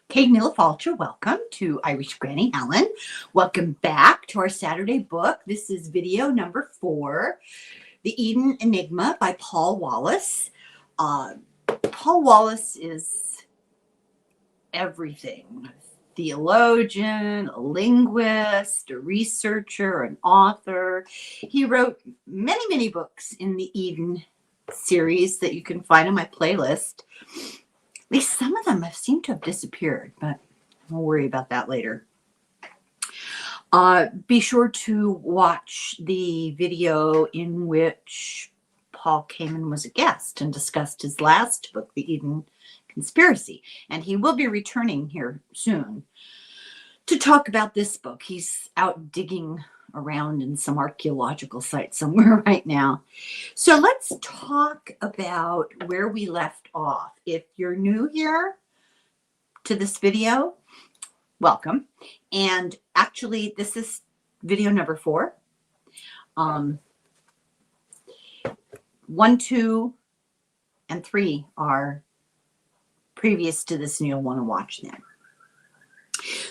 Kate Nilfalter, welcome to Irish Granny Helen. Welcome back to our Saturday book. This is video number 4, The Eden Enigma by Paul Wallis. Paul Wallis is everything. Theologian, a linguist, a researcher, an author. He wrote many books in the Eden series that you can find on my playlist. At least some of them have seemed to have disappeared, but we'll worry about that later. Be sure to watch the video in which Paul came and was a guest and discussed his last book, The Eden Conspiracy. And he will be returning here soon to talk about this book. He's out digging around in some archaeological site somewhere right now. So let's talk about where we left off. If you're new here to this video, welcome. And actually, this is video number 4. 1, 2, and 3 are previous to this, and you'll want to watch them.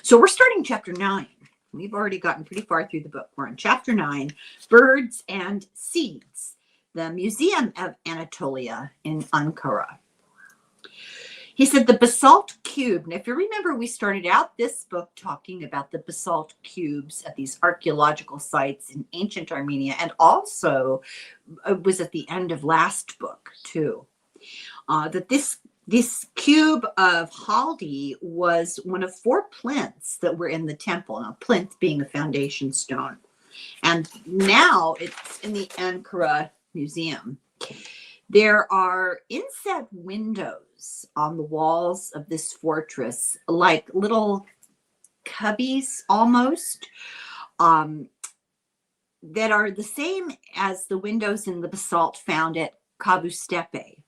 So we're starting chapter 9. We've already gotten pretty far through the book. We're on chapter 9, Birds and Seeds, the Museum of Anatolia in Ankara. He said the basalt cube. And if you remember, we started out this book talking about the basalt cubes at these archaeological sites in ancient Armenia, and also it was at the end of last book too. That this cube of Haldi was one of 4 plinths that were in the temple. Now, plinth being a foundation stone. And now it's in the Ankara Museum. There are inset windows on the walls of this fortress, like little cubbies almost, that are the same as the windows in the basalt found at Kabu Stepe.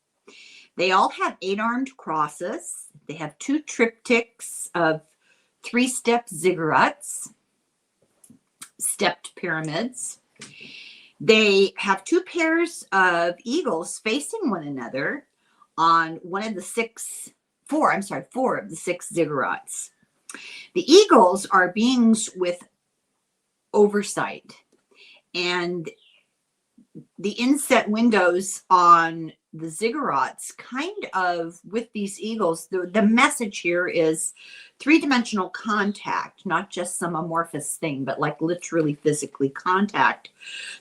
They all have 8-armed crosses. They have 2 triptychs of 3-step ziggurats, stepped pyramids. They have 2 pairs of eagles facing one another on one of the 4 of the 6 ziggurats. The eagles are beings with oversight, and the inset windows on the ziggurats kind of, with these eagles, the message here is 3-dimensional contact, not just some amorphous thing, but like literally physically contact.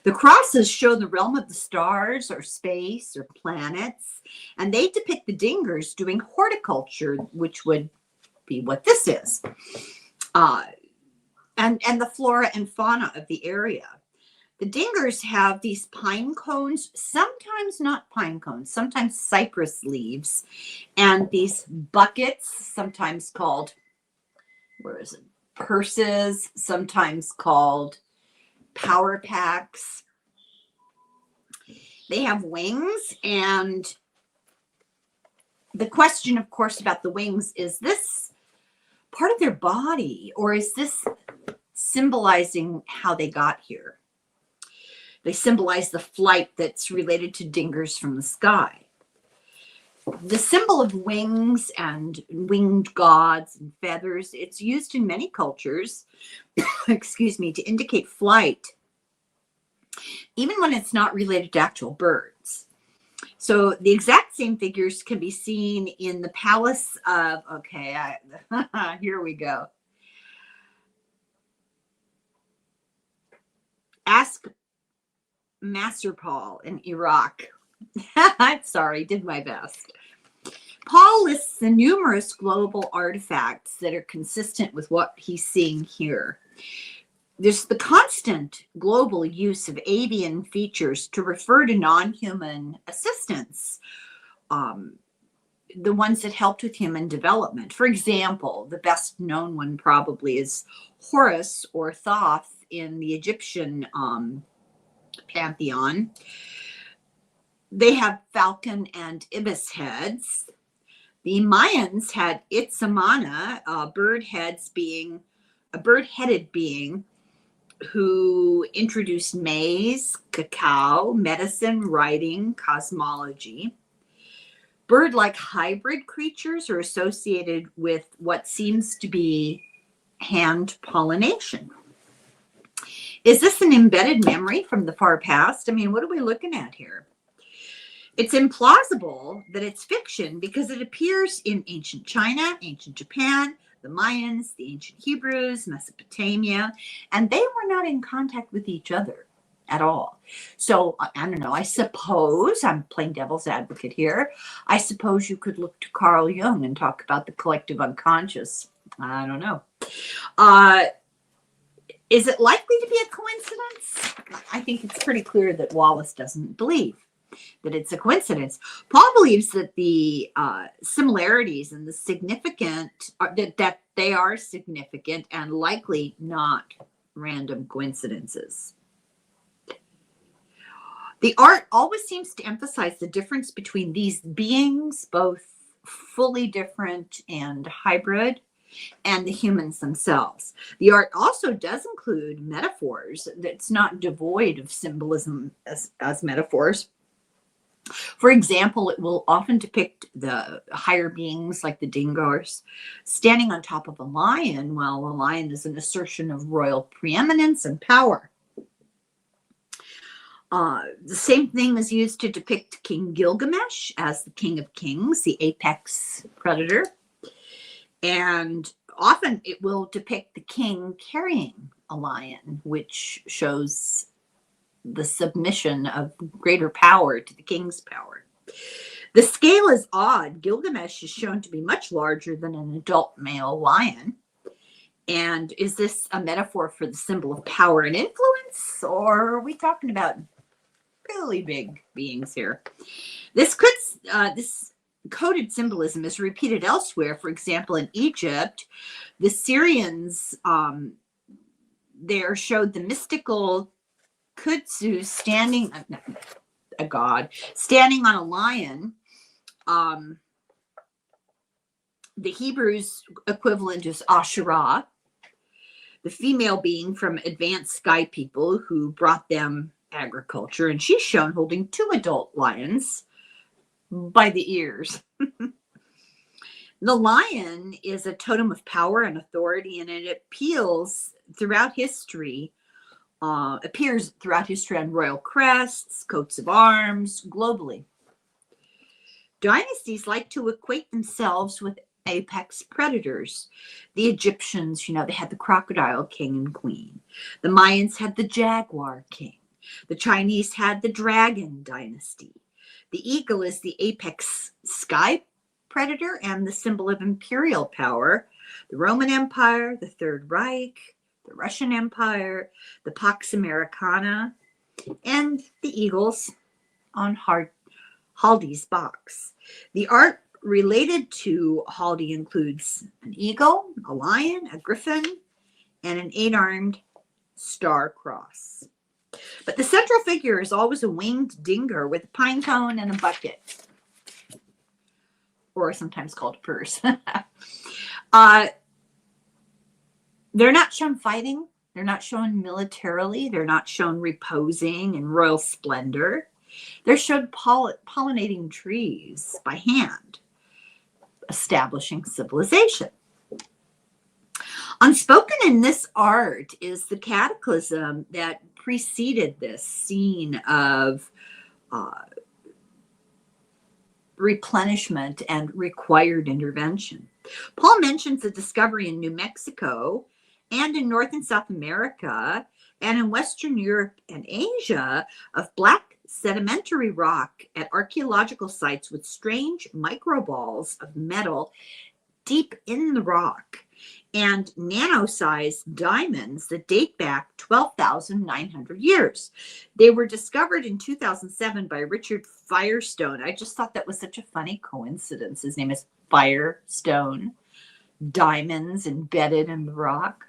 The crosses show the realm of the stars or space or planets, and they depict the dingers doing horticulture, which would be what this is, and the flora and fauna of the area. The dingers have these pine cones, sometimes not pine cones, sometimes cypress leaves, and these buckets, sometimes called, purses, sometimes called power packs. They have wings, and the question, of course, about the wings, is this part of their body, or is this symbolizing how they got here? They symbolize the flight that's related to dingers from the sky. The symbol of wings and winged gods and feathers, it's used in many cultures, excuse me, to indicate flight, even when it's not related to actual birds. So the exact same figures can be seen in the palace of, here we go. Ask Master Paul in Iraq. I'm sorry, did my best. Paul lists the numerous global artifacts that are consistent with what he's seeing here. There's the constant global use of avian features to refer to non-human assistants, the ones that helped with human development. For example, the best known one probably is Horus or Thoth in the Egyptian pantheon. They have falcon and ibis heads. The Mayans had Itzamana, a bird-headed being who introduced maize, cacao, medicine, writing, cosmology. Bird-like hybrid creatures are associated with what seems to be hand pollination. Is this an embedded memory from the far past? I mean, what are we looking at here? It's implausible that it's fiction because it appears in ancient China, ancient Japan, the Mayans, the ancient Hebrews, Mesopotamia, and they were not in contact with each other at all. So I don't know, I suppose, I'm playing devil's advocate here, I suppose you could look to Carl Jung and talk about the collective unconscious. I don't know. Is it likely to be a coincidence? I think it's pretty clear that Wallis doesn't believe that it's a coincidence. Paul believes that the similarities and the significant, that they are significant and likely not random coincidences. The art always seems to emphasize the difference between these beings, both fully different and hybrid, and the humans themselves. The art also does include metaphors that's not devoid of symbolism as metaphors. For example, it will often depict the higher beings like the dingoes standing on top of a lion, while a lion is an assertion of royal preeminence and power. The same thing is used to depict King Gilgamesh as the king of kings, the apex predator. And often it will depict the king carrying a lion, which shows the submission of greater power to the king's power. The scale is odd. Gilgamesh is shown to be much larger than an adult male lion. And is this a metaphor for the symbol of power and influence, or are we talking about really big beings here? This coded symbolism is repeated elsewhere. For example, in Egypt, the Syrians there showed the mystical Kudzu standing, a god, standing on a lion. The Hebrews equivalent is Asherah, the female being from advanced sky people who brought them agriculture, and she's shown holding 2 adult lions by the ears. The lion is a totem of power and authority, and it appears throughout history on royal crests, coats of arms, globally. Dynasties like to equate themselves with apex predators. The Egyptians, they had the crocodile king and queen. The Mayans had the jaguar king. The Chinese had the dragon dynasty. The eagle is the apex sky predator and the symbol of imperial power. The Roman Empire, the Third Reich, the Russian Empire, the Pax Americana, and the eagles on Haldi's box. The art related to Haldi includes an eagle, a lion, a griffin, and an 8-armed star cross. But the central figure is always a winged dingo with a pine cone and a bucket, or sometimes called a purse. They're not shown fighting. They're not shown militarily. They're not shown reposing in royal splendor. They're shown pollinating trees by hand, establishing civilization. Unspoken in this art is the cataclysm that preceded this scene of replenishment and required intervention. Paul mentions the discovery in New Mexico and in North and South America and in Western Europe and Asia of black sedimentary rock at archaeological sites with strange microballs of metal deep in the rock and nano-sized diamonds that date back 12,900 years. They were discovered in 2007 by Richard Firestone. I just thought that was such a funny coincidence. His name is Firestone. Diamonds embedded in the rock.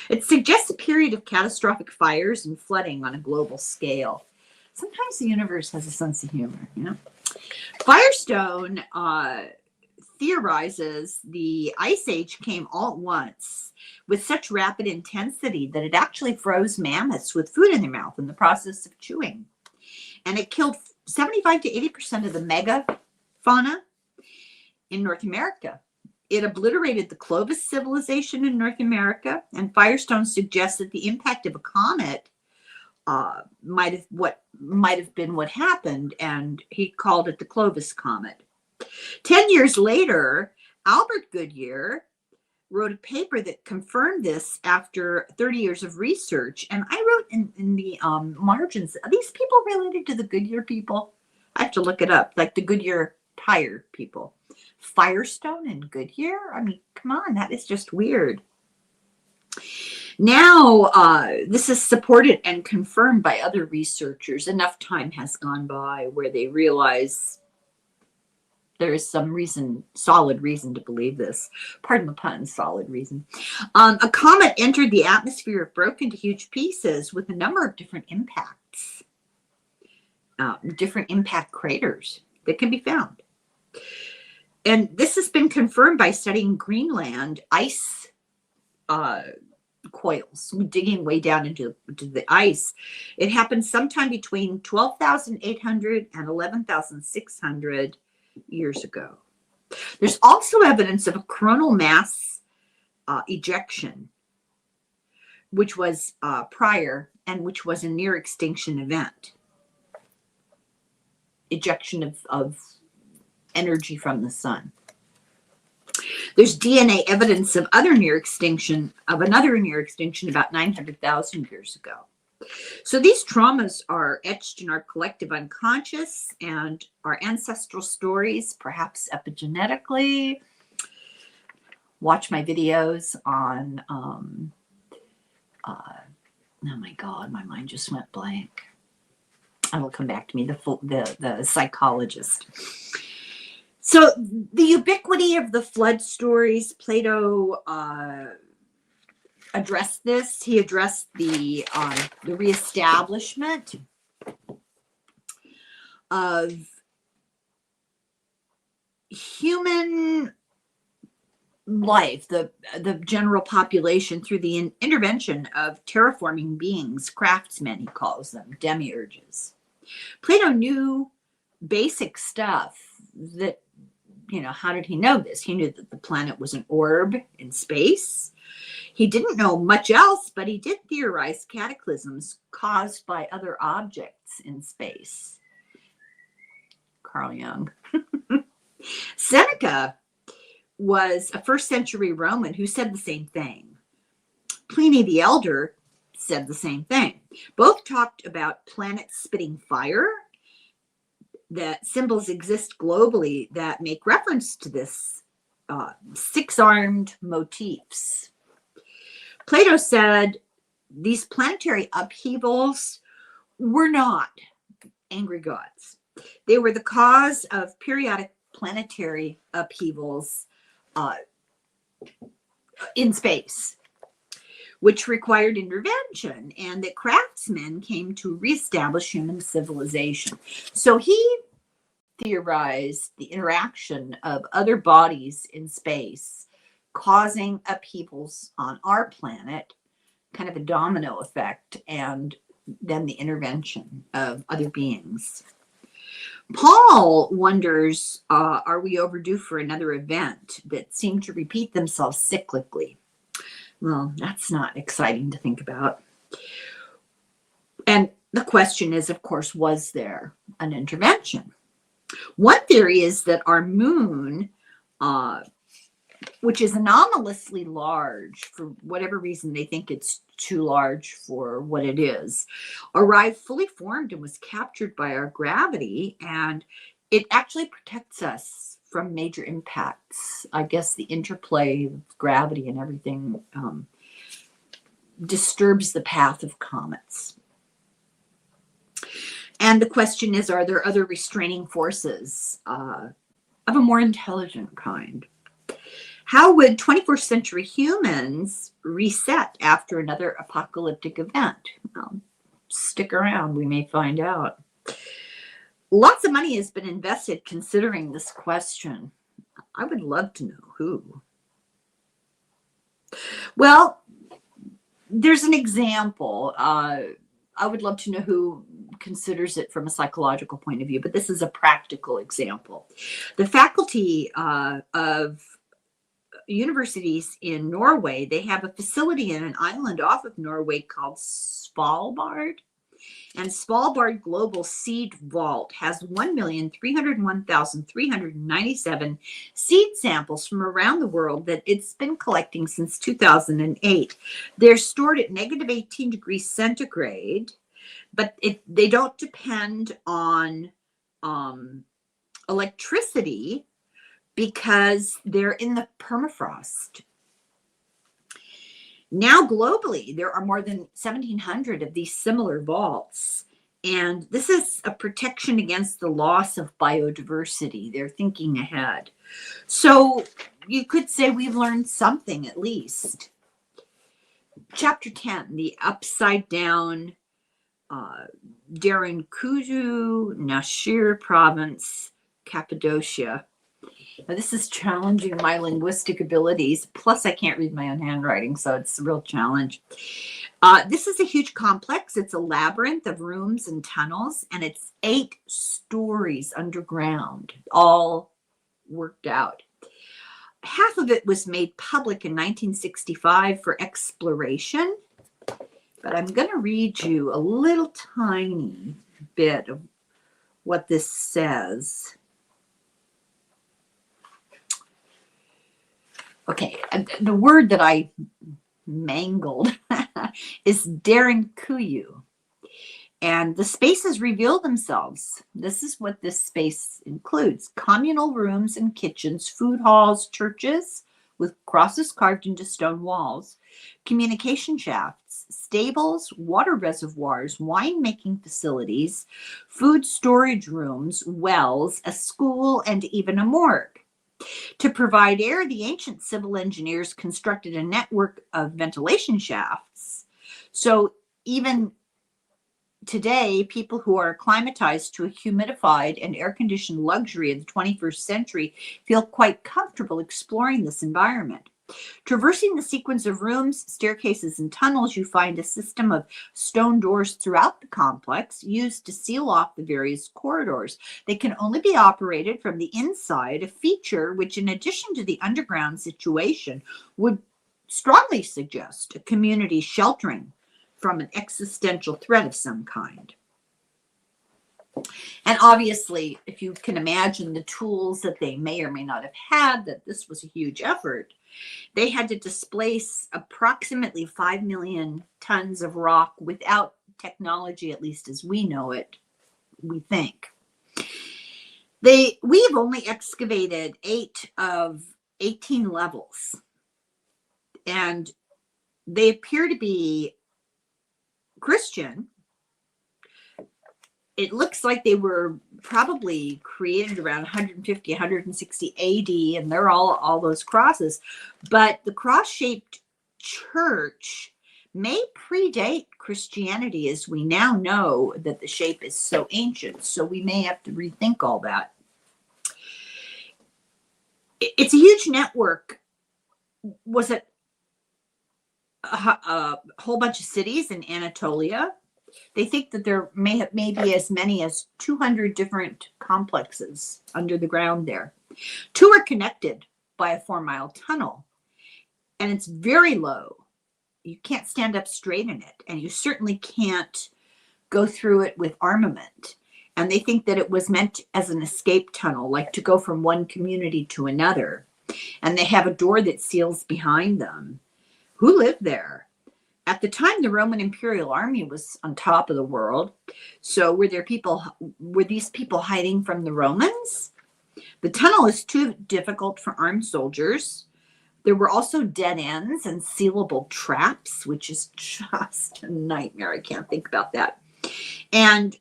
It suggests a period of catastrophic fires and flooding on a global scale. Sometimes the universe has a sense of humor, Firestone theorizes the Ice Age came all at once with such rapid intensity that it actually froze mammoths with food in their mouth in the process of chewing. And it killed 75 to 80% of the megafauna in North America. It obliterated the Clovis civilization in North America, and Firestone suggests that the impact of a comet might have been what happened, and he called it the Clovis comet. 10 years later, Albert Goodyear wrote a paper that confirmed this after 30 years of research. And I wrote in the margins, are these people related to the Goodyear people? I have to look it up, like the Goodyear tire people. Firestone and Goodyear? I mean, come on, that is just weird. Now, this is supported and confirmed by other researchers. Enough time has gone by where they realize there is some reason, solid reason to believe this. Pardon the pun, solid reason. A comet entered the atmosphere, broke into huge pieces with a number of different impacts, different impact craters that can be found. And this has been confirmed by studying Greenland ice coils, digging way down into the ice. It happened sometime between 12,800 and 11,600 years ago. There's also evidence of a coronal mass ejection, which was prior and which was a near extinction event. Ejection of energy from the sun. There's DNA evidence of another near extinction about 900,000 years ago. So these traumas are etched in our collective unconscious, and our ancestral stories, perhaps epigenetically. Watch my videos on, oh my God, my mind just went blank. It'll come back to me, the psychologist. So the ubiquity of the flood stories, Plato addressed this. He addressed the reestablishment of human life, the general population, through the intervention of terraforming beings, craftsmen, he calls them, demiurges. Plato knew basic stuff that, how did he know this? He knew that the planet was an orb in space. He didn't know much else, but he did theorize cataclysms caused by other objects in space. Carl Jung. Seneca was a first century Roman who said the same thing. Pliny the Elder said the same thing. Both talked about planets spitting fire, that symbols exist globally that make reference to this six-armed motifs. Plato said these planetary upheavals were not angry gods. They were the cause of periodic planetary upheavals in space, which required intervention, and that craftsmen came to reestablish human civilization. So he theorized the interaction of other bodies in space causing upheavals on our planet, kind of a domino effect, and then the intervention of other beings. Paul wonders, are we overdue for another event that seemed to repeat themselves cyclically? Well, that's not exciting to think about. And the question is, of course, was there an intervention? One theory is that our moon, which is anomalously large, for whatever reason they think it's too large for what it is, arrived fully formed and was captured by our gravity, and it actually protects us from major impacts. I guess the interplay of gravity and everything disturbs the path of comets. And the question is, are there other restraining forces of a more intelligent kind? How would 21st century humans reset after another apocalyptic event? Well, stick around, we may find out. Lots of money has been invested considering this question. I would love to know who. Well, there's an example. I would love to know who considers it from a psychological point of view, but this is a practical example. The faculty of universities in Norway, they have a facility in an island off of Norway called Svalbard. And Svalbard Global Seed Vault has 1,301,397 seed samples from around the world that it's been collecting since 2008. They're stored at -18 degrees centigrade, but they don't depend on electricity because they're in the permafrost. Now, globally, there are more than 1,700 of these similar vaults, and this is a protection against the loss of biodiversity. They're thinking ahead. So you could say we've learned something at least. Chapter 10, the upside down Derinkuyu, Nashir province, Cappadocia. Now, this is challenging my linguistic abilities. Plus, I can't read my own handwriting, so it's a real challenge. This is a huge complex. It's a labyrinth of rooms and tunnels, and it's 8 stories underground, all worked out. Half of it was made public in 1965 for exploration, but I'm going to read you a little tiny bit of what this says. Okay, the word that I mangled is Derinkuyu. And the spaces reveal themselves. This is what this space includes: communal rooms and kitchens, food halls, churches with crosses carved into stone walls, communication shafts, stables, water reservoirs, winemaking facilities, food storage rooms, wells, a school, and even a morgue. To provide air, the ancient civil engineers constructed a network of ventilation shafts. So even today, people who are acclimatized to a humidified and air-conditioned luxury of the 21st century feel quite comfortable exploring this environment. Traversing the sequence of rooms, staircases, and tunnels, you find a system of stone doors throughout the complex used to seal off the various corridors. They can only be operated from the inside, a feature which, in addition to the underground situation, would strongly suggest a community sheltering from an existential threat of some kind. And obviously, if you can imagine the tools that they may or may not have had, that this was a huge effort. They had to displace approximately 5 million tons of rock without technology, at least as we know it, we think. We've only excavated 8 of 18 levels, and they appear to be Christian. It looks like they were probably created around 150, 160 AD, and they're all those crosses. But the cross-shaped church may predate Christianity, as we now know that the shape is so ancient. So we may have to rethink all that. It's a huge network. Was it a whole bunch of cities in Anatolia? They think that there may be as many as 200 different complexes under the ground there. 2 are connected by a 4-mile tunnel, and it's very low. You can't stand up straight in it, and you certainly can't go through it with armament. And they think that it was meant as an escape tunnel, like to go from one community to another. And they have a door that seals behind them. Who lived there? At the time, the Roman Imperial Army was on top of the world. So were these people hiding from the Romans? The tunnel is too difficult for armed soldiers. There were also dead ends and sealable traps, which is just a nightmare. I can't think about that. And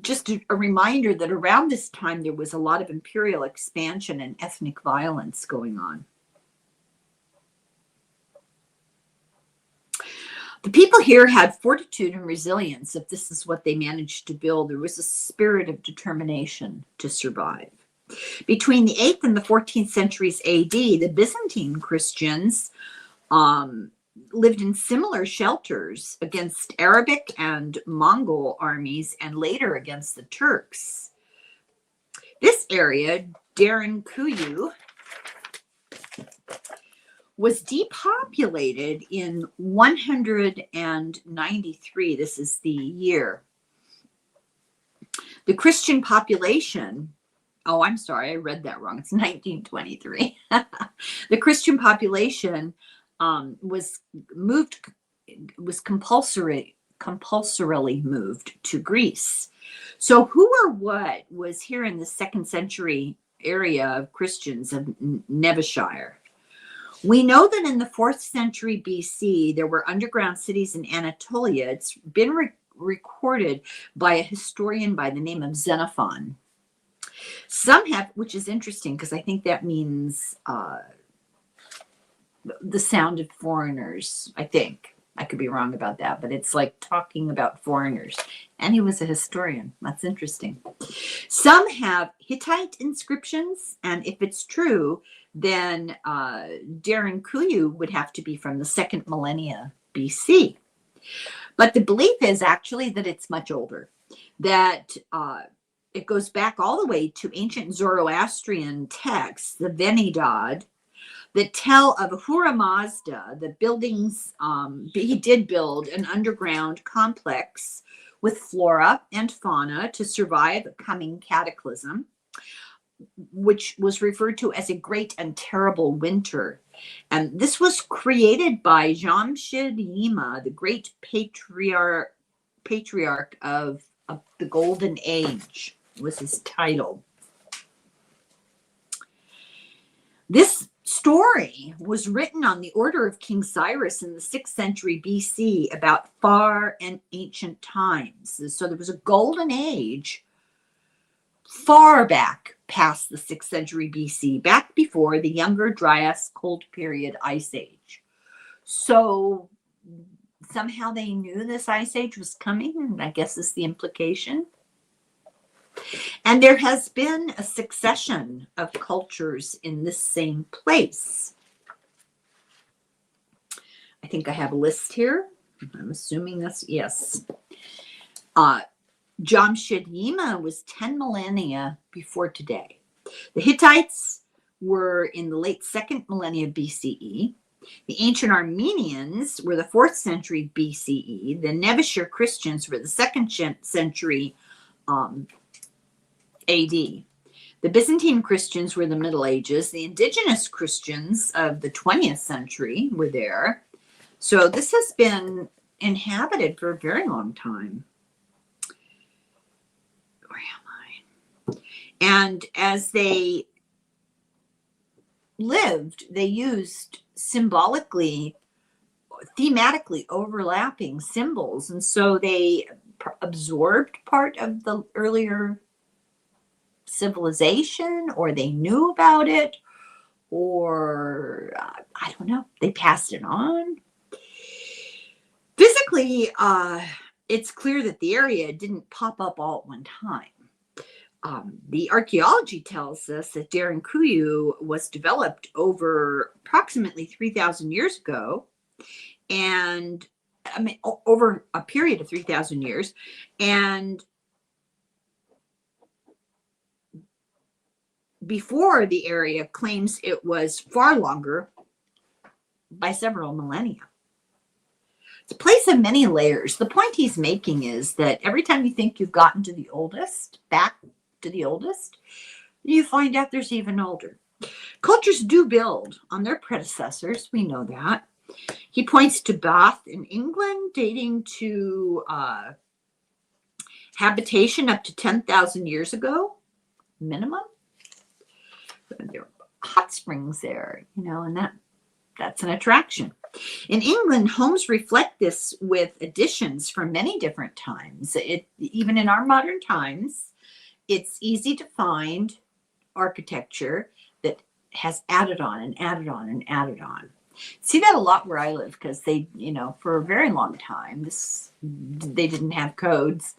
just a reminder that around this time, there was a lot of imperial expansion and ethnic violence going on. The people here had fortitude and resilience. If this is what they managed to build, there was a spirit of determination to survive. Between the 8th and the 14th centuries AD, the Byzantine Christians lived in similar shelters against Arabic and Mongol armies and later against the Turks. This area, Derinkuyu, was depopulated in 193. This is the year. The Christian population, oh, I'm sorry, I read that wrong. It's 1923. The Christian population was compulsorily moved to Greece. So who or what was here in the 2nd century area of Christians of Nevashire? We know that in the 4th century BC, there were underground cities in Anatolia. It's been recorded by a historian by the name of Xenophon. Some have, which is interesting because I think that means the sound of foreigners, I think. I could be wrong about that, but it's like talking about foreigners. And he was a historian. That's interesting. Some have Hittite inscriptions, and if it's true, then Derinkuyu would have to be from the 2nd millennia BC. But the belief is actually that it's much older, that it goes back all the way to ancient Zoroastrian texts, the Venidad, that tell of Ahura Mazda, the buildings, he did build an underground complex with flora and fauna to survive a coming cataclysm, which was referred to as a great and terrible winter. And this was created by Jamshid-Yima, the great patriarch of the Golden Age, was his title. This story was written on the order of King Cyrus in the 6th century BC about far and ancient times. So there was a golden age far back past the 6th century BC, back before the Younger Dryas Cold Period Ice Age. So somehow they knew this ice age was coming, and I guess is the implication. And there has been a succession of cultures in this same place. I think I have a list here. I'm assuming that's, yes. Jamshid-Yima was 10 millennia before today. The Hittites were in the late 2nd millennia BCE. The ancient Armenians were the 4th century BCE. The Nevashire Christians were the 2nd century AD. The Byzantine Christians were the Middle Ages. The indigenous Christians of the 20th century were there. So this has been inhabited for a very long time. Where am I? And as they lived, they used symbolically, thematically overlapping symbols. And so they absorbed part of the earlier civilization, or they knew about it, or I don't know, they passed it on. Physically, it's clear that the area didn't pop up all at one time. The archaeology tells us that Derinkuyu was developed over approximately 3,000 years ago, and I mean over a period of 3,000 years, and before the area claims it was far longer by several millennia. It's a place of many layers. The point he's making is that every time you think you've gotten to the oldest, back to the oldest, you find out there's even older. Cultures do build on their predecessors. We know that. He points to Bath in England, dating to habitation up to 10,000 years ago, minimum. There are hot springs there, you know, and that's an attraction. In England, homes reflect this with additions from many different times. Even in our modern times, it's easy to find architecture that has added on and added on and added on. See that a lot where I live, because they, you know, for a very long time, they didn't have codes.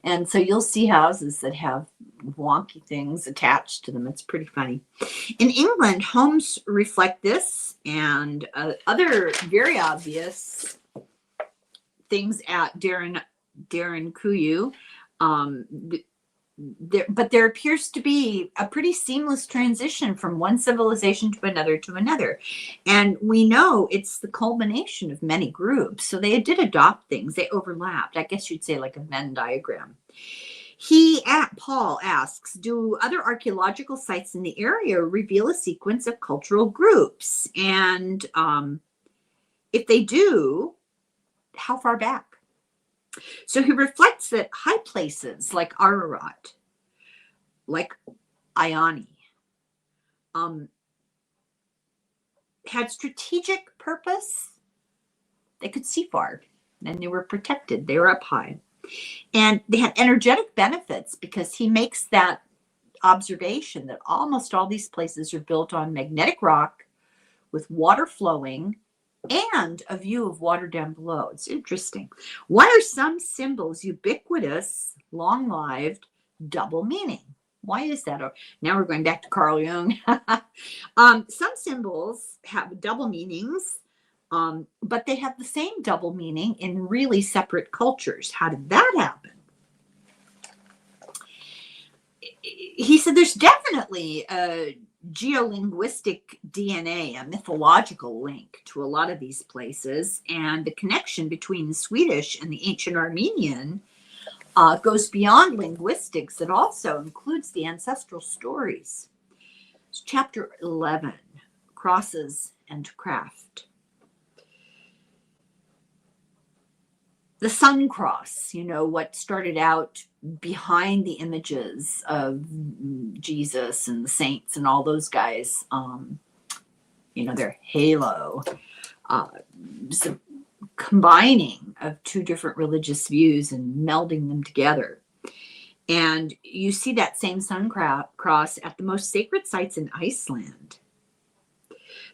And so you'll see houses that have wonky things attached to them. It's pretty funny. In England, homes reflect this, And other very obvious things at Darren Kuyu. But there appears to be a pretty seamless transition from one civilization to another. And we know it's the culmination of many groups. So they did adopt things. They overlapped. I guess you'd say like a Venn diagram. Paul asks, do other archaeological sites in the area reveal a sequence of cultural groups? And if they do, how far back? So he reflects that high places like Ararat, like Ioni, had strategic purpose. They could see far, and they were protected. They were up high. And they had energetic benefits because he makes that observation that almost all these places are built on magnetic rock with water flowing and a view of water down below. It's interesting. Why are some symbols ubiquitous, long-lived, double meaning? Why is that? Now we're going back to Carl Jung. Some symbols have double meanings, but they have the same double meaning in really separate cultures. How did that happen? He said there's definitely a geolinguistic DNA, a mythological link to a lot of these places, and the connection between the Swedish and the ancient Armenian goes beyond linguistics. It also includes the ancestral stories. It's chapter 11, Crosses and Craft. The sun cross, what started out behind the images of Jesus and the saints and all those guys, their halo, some combining of two different religious views and melding them together. And you see that same sun cross at the most sacred sites in Iceland.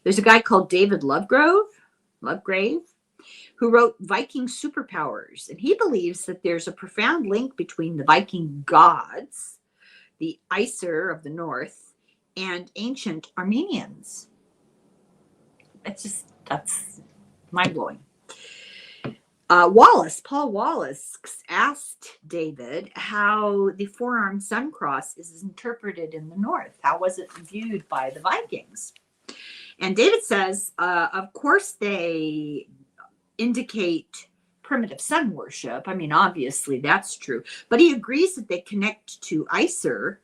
There's a guy called David Lovegrave, who wrote Viking Superpowers. And he believes that there's a profound link between the Viking gods, the Aesir of the North, and ancient Armenians. That's mind-blowing. Paul Wallis asked David how the four-armed sun cross is interpreted in the North. How was it viewed by the Vikings? And David says, of course, they indicate primitive sun worship. I mean, obviously that's true. But he agrees that they connect to Aesir,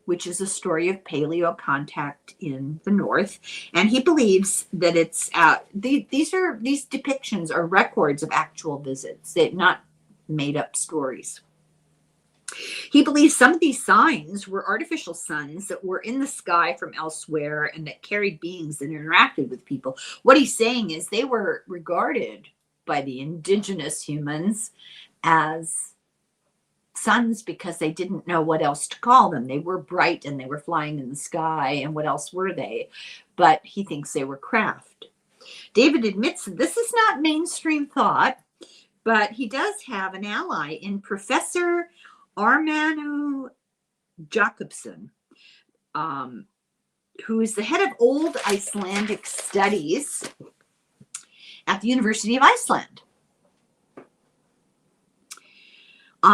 which is a story of paleocontact in the North. And he believes that it's these depictions are records of actual visits. They're not made up stories. He believes some of these signs were artificial suns that were in the sky from elsewhere and that carried beings that interacted with people. What he's saying is they were regarded by the indigenous humans as suns because they didn't know what else to call them. They were bright and they were flying in the sky, and what else were they? But he thinks they were craft. David admits that this is not mainstream thought, but he does have an ally in Professor Armanu Jakobsson, who is the head of Old Icelandic Studies at the University of Iceland.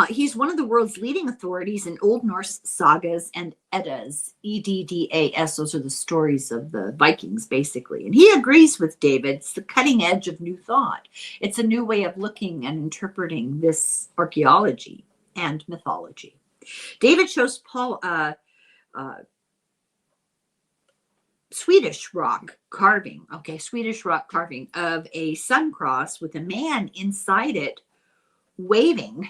He's one of the world's leading authorities in Old Norse sagas and Eddas, Eddas. Those are the stories of the Vikings, basically. And he agrees with David. It's the cutting edge of new thought. It's a new way of looking and interpreting this archaeology and mythology. David shows Paul Swedish rock carving of a sun cross with a man inside it waving.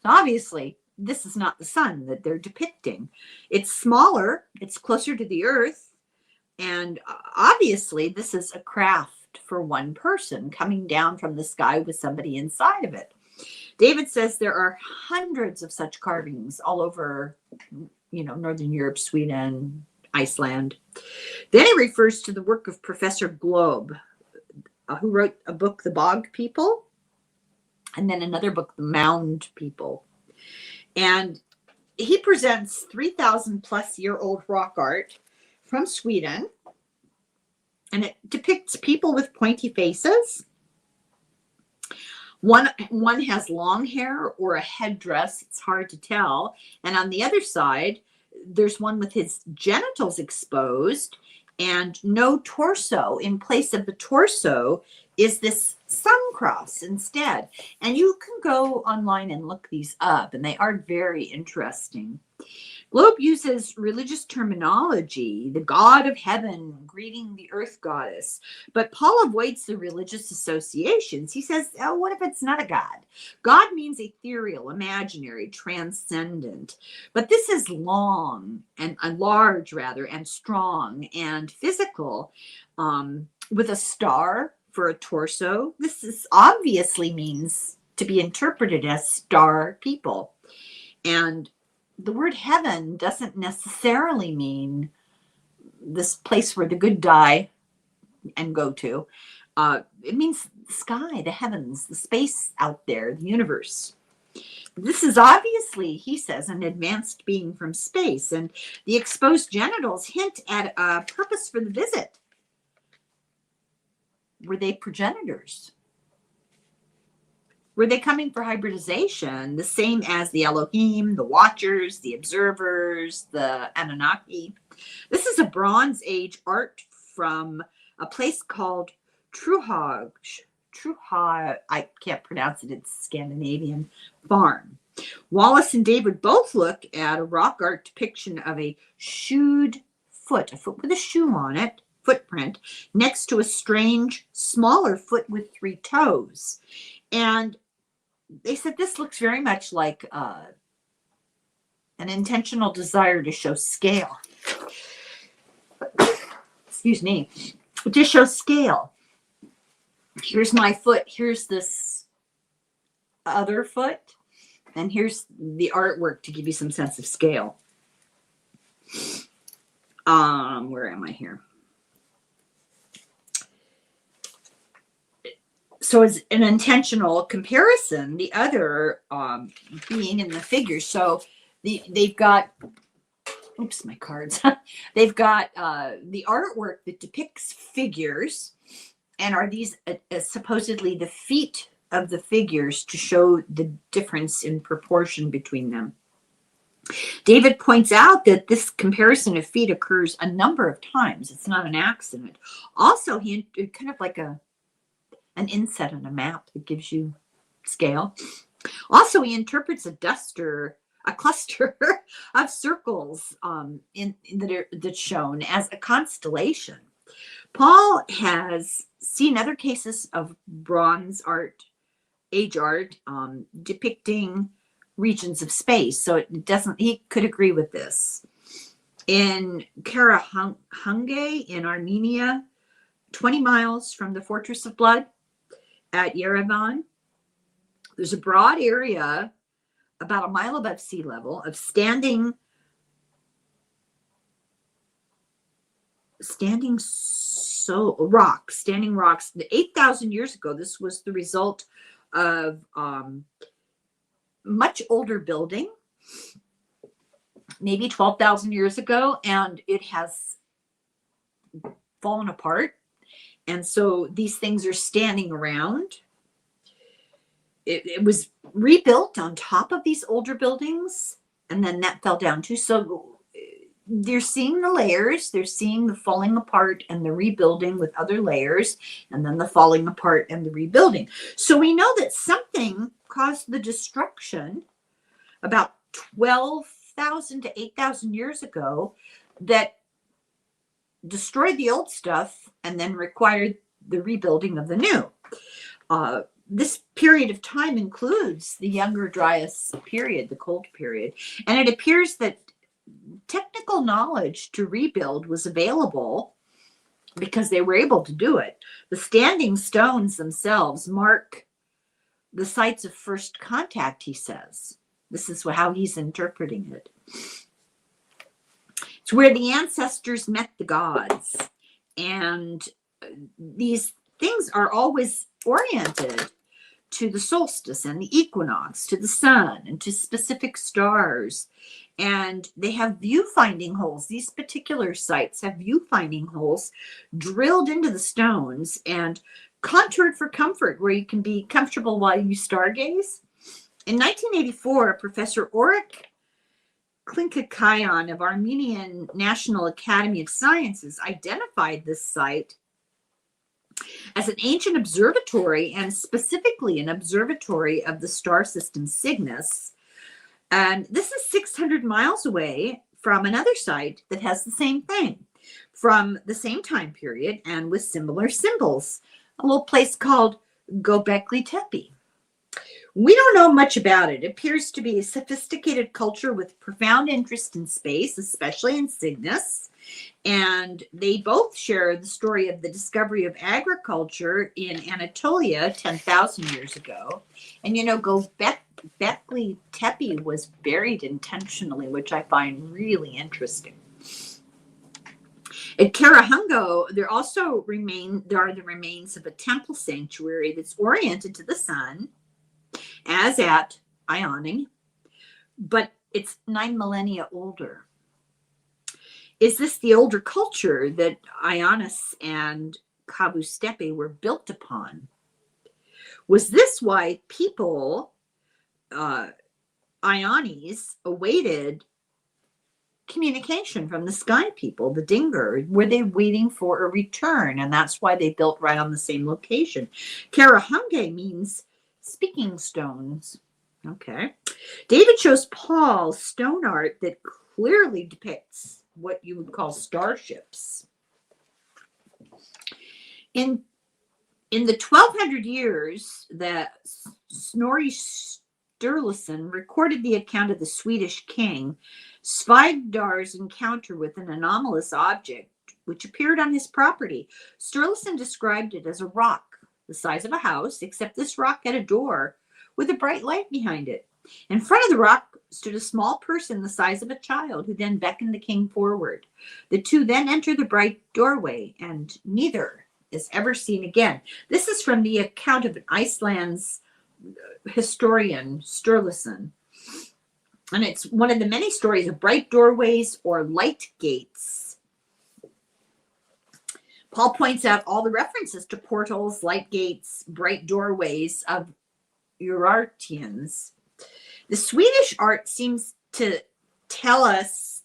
Obviously, this is not the sun that they're depicting. It's smaller, it's closer to the earth, and obviously this is a craft for one person coming down from the sky with somebody inside of it. David says there are hundreds of such carvings all over, Northern Europe, Sweden, Iceland. Then he refers to the work of Professor Globe, who wrote a book, The Bog People, and then another book, The Mound People. And he presents 3,000 plus year old rock art from Sweden and it depicts people with pointy faces. One has long hair or a headdress. It's hard to tell. And on the other side, there's one with his genitals exposed and no torso. In place of the torso is this sun cross instead. And you can go online and look these up, and they are very interesting. Globe uses religious terminology, the God of heaven greeting the earth goddess, but Paul avoids the religious associations. He says, oh, what if it's not a God? God means ethereal, imaginary, transcendent. But this is long and large, rather, and strong and physical, with a star for a torso. This obviously means to be interpreted as star people. And the word heaven doesn't necessarily mean this place where the good die and go to. It means the sky, the heavens, the space out there, the universe. This is obviously, he says, an advanced being from space, and the exposed genitals hint at a purpose for the visit. Were they progenitors? Were they coming for hybridization, the same as the Elohim, the Watchers, the Observers, the Anunnaki? This is a Bronze Age art from a place called Truhage. I can't pronounce it. It's Scandinavian farm. Wallis and David both look at a rock art depiction of a shoed foot, a foot with a shoe on it, footprint, next to a strange, smaller foot with 3 toes. And they said this looks very much like an intentional desire to show scale. Excuse me. To show scale. Here's my foot. Here's this other foot. And here's the artwork to give you some sense of scale. Where am I here? So as an intentional comparison, the other being in the figures. So they've got, oops, my cards. They've got the artwork that depicts figures, and are these supposedly the feet of the figures to show the difference in proportion between them. David points out that this comparison of feet occurs a number of times. It's not an accident. Also, he kind of like an inset on a map that gives you scale. Also, he interprets a cluster of circles that's shown as a constellation. Paul has seen other cases of Bronze Age art depicting regions of space, so it doesn't. He could agree with this. In Karahunge in Armenia, 20 miles from the Fortress of Blood at Yerevan, there's a broad area about a mile above sea level of standing rocks. 8,000 years ago, this was the result of much older building, maybe 12,000 years ago, and it has fallen apart. And so these things are standing around. It was rebuilt on top of these older buildings, and then that fell down too. So they're seeing the layers, they're seeing the falling apart and the rebuilding with other layers, and then the falling apart and the rebuilding. So we know that something caused the destruction about 12,000 to 8,000 years ago that destroyed the old stuff and then required the rebuilding of the new. This period of time includes the Younger Dryas period, the cold period, and it appears that technical knowledge to rebuild was available because they were able to do it. The standing stones themselves mark the sites of first contact, he says. This is how he's interpreting it. It's where the ancestors met the gods. And these things are always oriented to the solstice and the equinox, to the sun and to specific stars. And they have viewfinding holes. These particular sites have viewfinding holes drilled into the stones and contoured for comfort, where you can be comfortable while you stargaze. In 1984, Professor Orik Klinkakayan of Armenian National Academy of Sciences identified this site as an ancient observatory, and specifically an observatory of the star system Cygnus. And this is 600 miles away from another site that has the same thing from the same time period and with similar symbols, a little place called Göbekli Tepe. We don't know much about it. It appears to be a sophisticated culture with profound interest in space, especially in Cygnus. And they both share the story of the discovery of agriculture in Anatolia 10,000 years ago. And you know, Göbekli Tepe was buried intentionally, which I find really interesting. At Karahungo, there are the remains of a temple sanctuary that's oriented to the sun, as at Ioni, but it's 9 millennia older. Is this the older culture that Ionis and Kabu Steppe were built upon? Was this why people, Ionis, awaited communication from the sky people, the Dinger? Were they waiting for a return? And that's why they built right on the same location. Karahunge means speaking stones. Okay. David shows Paul stone art that clearly depicts what you would call starships. In the 1200 years that Snorri Sturluson recorded the account of the Swedish king Svigdar's encounter with an anomalous object which appeared on his property. Sturluson described it as a rock the size of a house, except this rock had a door with a bright light behind it. In front of the rock stood a small person the size of a child, who then beckoned the king forward. The two then entered the bright doorway, and neither is ever seen again. This is from the account of an Iceland's historian, Sturluson. And it's one of the many stories of bright doorways or light gates. Paul points out all the references to portals, light gates, bright doorways of Urartians. The Swedish art seems to tell us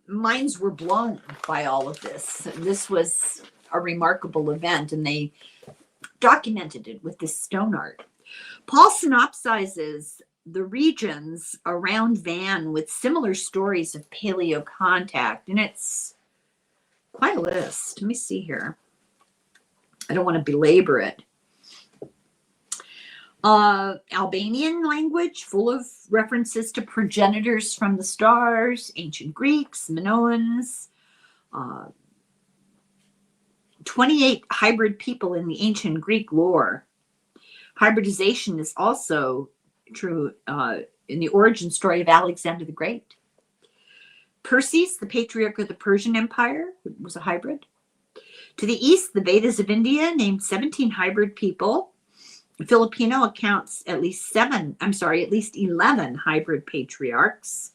minds were blown by all of this. This was a remarkable event, and they documented it with this stone art. Paul synopsizes the regions around Van with similar stories of paleocontact, and it's quite a list. Let me see here. I don't want to belabor it. Albanian language, full of references to progenitors from the stars, ancient Greeks, Minoans, 28 hybrid people in the ancient Greek lore. Hybridization is also true in the origin story of Alexander the Great. Perses, the patriarch of the Persian Empire, was a hybrid. To the east, the Vedas of India named 17 hybrid people. Filipino accounts at least 11 hybrid patriarchs.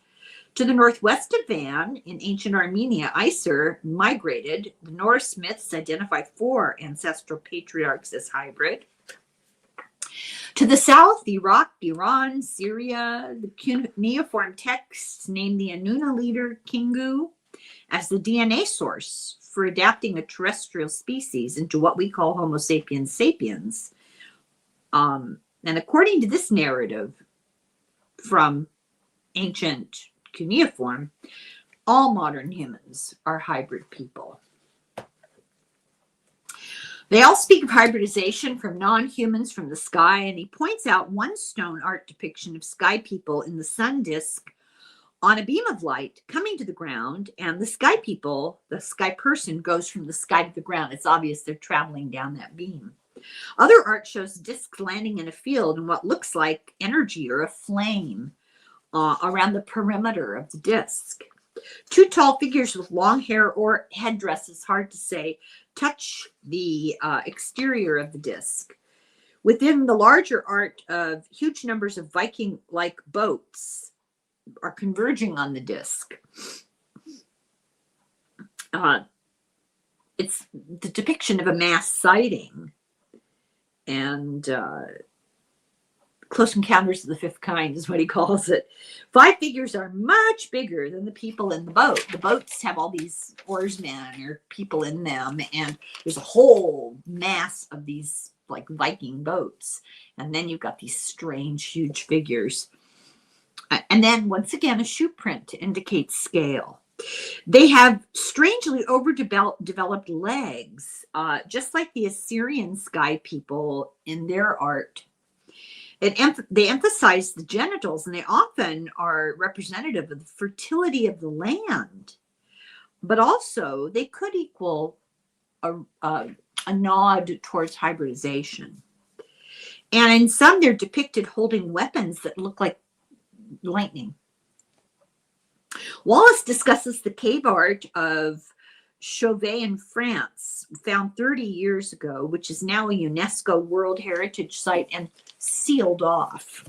To the northwest of Van, in ancient Armenia, Isser migrated. The Norse myths identify 4 ancestral patriarchs as hybrid. To the south, Iraq, Iran, Syria, the cuneiform texts name the Anuna leader Kingu as the DNA source for adapting a terrestrial species into what we call Homo sapiens sapiens. And according to this narrative from ancient cuneiform, all modern humans are hybrid people. They all speak of hybridization from non-humans from the sky, and he points out one stone art depiction of sky people in the sun disk on a beam of light coming to the ground, and the sky people, the sky person, goes from the sky to the ground. It's obvious they're traveling down that beam. Other art shows discs landing in a field and what looks like energy or a flame around the perimeter of the disc. 2 tall figures with long hair or headdresses, hard to say, touch the exterior of the disc. Within the larger art of huge numbers of Viking-like boats, are converging on the disk. It's the depiction of a mass sighting, and Close Encounters of the Fifth Kind is what he calls it. 5 figures are much bigger than the people in the boat. The boats have all these oarsmen or people in them, and there's a whole mass of these like Viking boats. And then you've got these strange, huge figures. And then once again, a shoe print to indicate scale. They have strangely overdeveloped legs, just like the Assyrian sky people in their art. They emphasize the genitals, and they often are representative of the fertility of the land. But also, they could equal a nod towards hybridization. And in some, they're depicted holding weapons that look like lightning. Wallis discusses the cave art of Chauvet in France, found 30 years ago, which is now a UNESCO World Heritage Site and sealed off.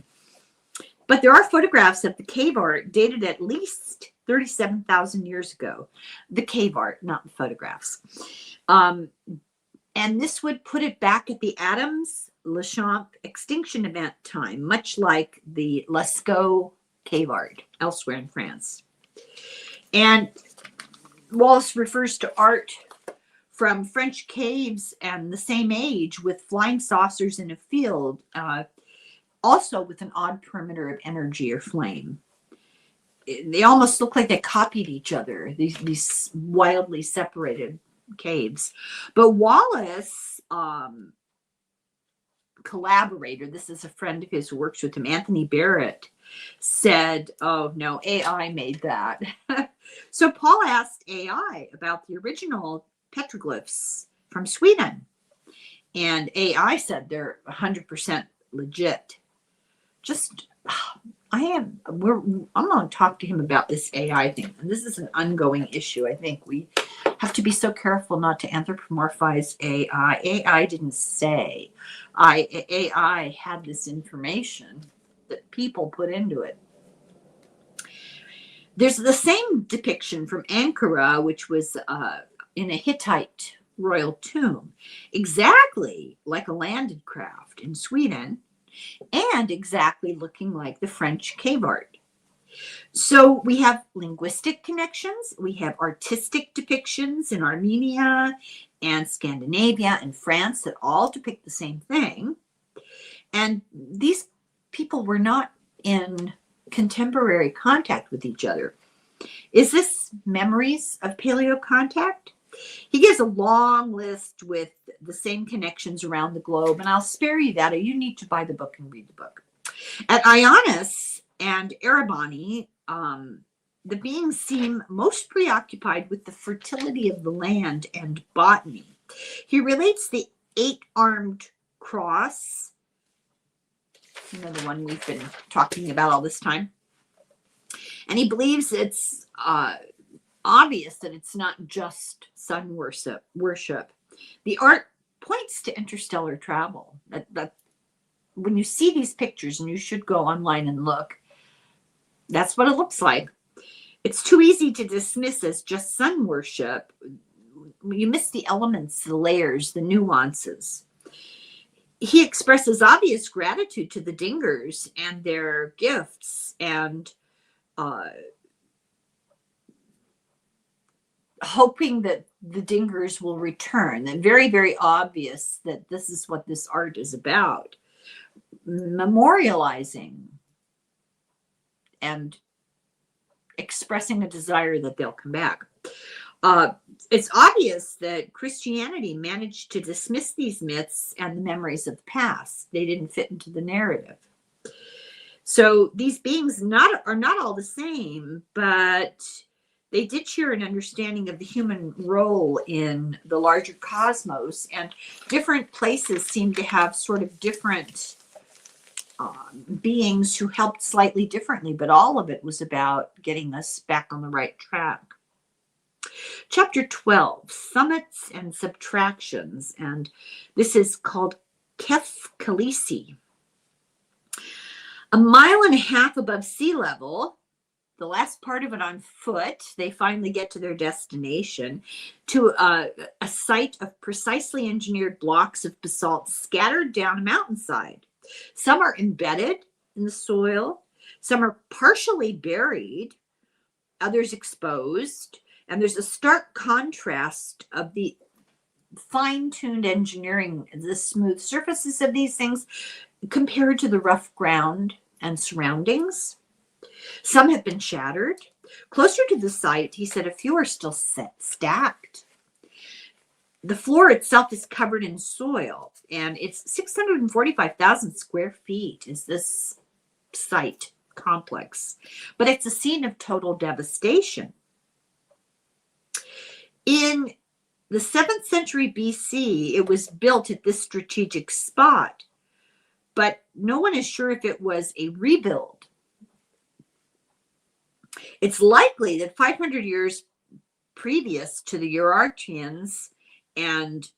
But there are photographs of the cave art dated at least 37,000 years ago. The cave art, not the photographs. And this would put it back at the Adams-Lechamp extinction event time, much like the Lascaux cave art elsewhere in France. And Wallis refers to art from French caves and the same age with flying saucers in a field, also with an odd perimeter of energy or flame. They almost look like they copied each other, these wildly separated caves. But Wallis, collaborator, this is a friend of his who works with him, Anthony Barrett, said, oh no, AI made that. So Paul asked AI about the original petroglyphs from Sweden, and AI said they're 100% legit. I'm going to talk to him about this AI thing, and this is an ongoing issue. I think we have to be so careful not to anthropomorphize AI. AI didn't say. AI had this information that people put into it. There's the same depiction from Ankara, which was in a Hittite royal tomb, exactly like a landed craft in Sweden, and exactly looking like the French cave art. So we have linguistic connections, we have artistic depictions in Armenia and Scandinavia and France that all depict the same thing. And these people were not in contemporary contact with each other. Is this memories of paleocontact? He gives a long list with the same connections around the globe, and I'll spare you that. You need to buy the book and read the book. At Ionis and Erebani, the beings seem most preoccupied with the fertility of the land and botany. He relates the 8-armed cross, the one we've been talking about all this time. And he believes it's obvious that it's not just sun worship. The art points to interstellar travel. That when you see these pictures, and you should go online and look, that's what it looks like. It's too easy to dismiss as just sun worship. You miss the elements, the layers, the nuances. He expresses obvious gratitude to the Dingers and their gifts, and hoping that the Dingers will return. And very, very obvious that this is what this art is about. Memorializing and expressing a desire that they'll come back. It's obvious that Christianity managed to dismiss these myths and the memories of the past. They didn't fit into the narrative. So these beings are not all the same, but they did share an understanding of the human role in the larger cosmos, and different places seem to have sort of different beings who helped slightly differently, but all of it was about getting us back on the right track. Chapter 12, Summits and Subtractions, and this is called Kef Khaleesi. 1.5 miles above sea level, the last part of it on foot. They finally get to their destination, to a site of precisely engineered blocks of basalt scattered down a mountainside. Some are embedded in the soil, some are partially buried, others exposed, and there's a stark contrast of the fine-tuned engineering, the smooth surfaces of these things compared to the rough ground and surroundings. Some have been shattered. Closer to the site, he said a few are still stacked. The floor itself is covered in soil, and it's 645,000 square feet is this site complex, but it's a scene of total devastation. In the 7th century BC, it was built at this strategic spot, but no one is sure if it was a rebuild. It's likely that 500 years previous to the Urartians, and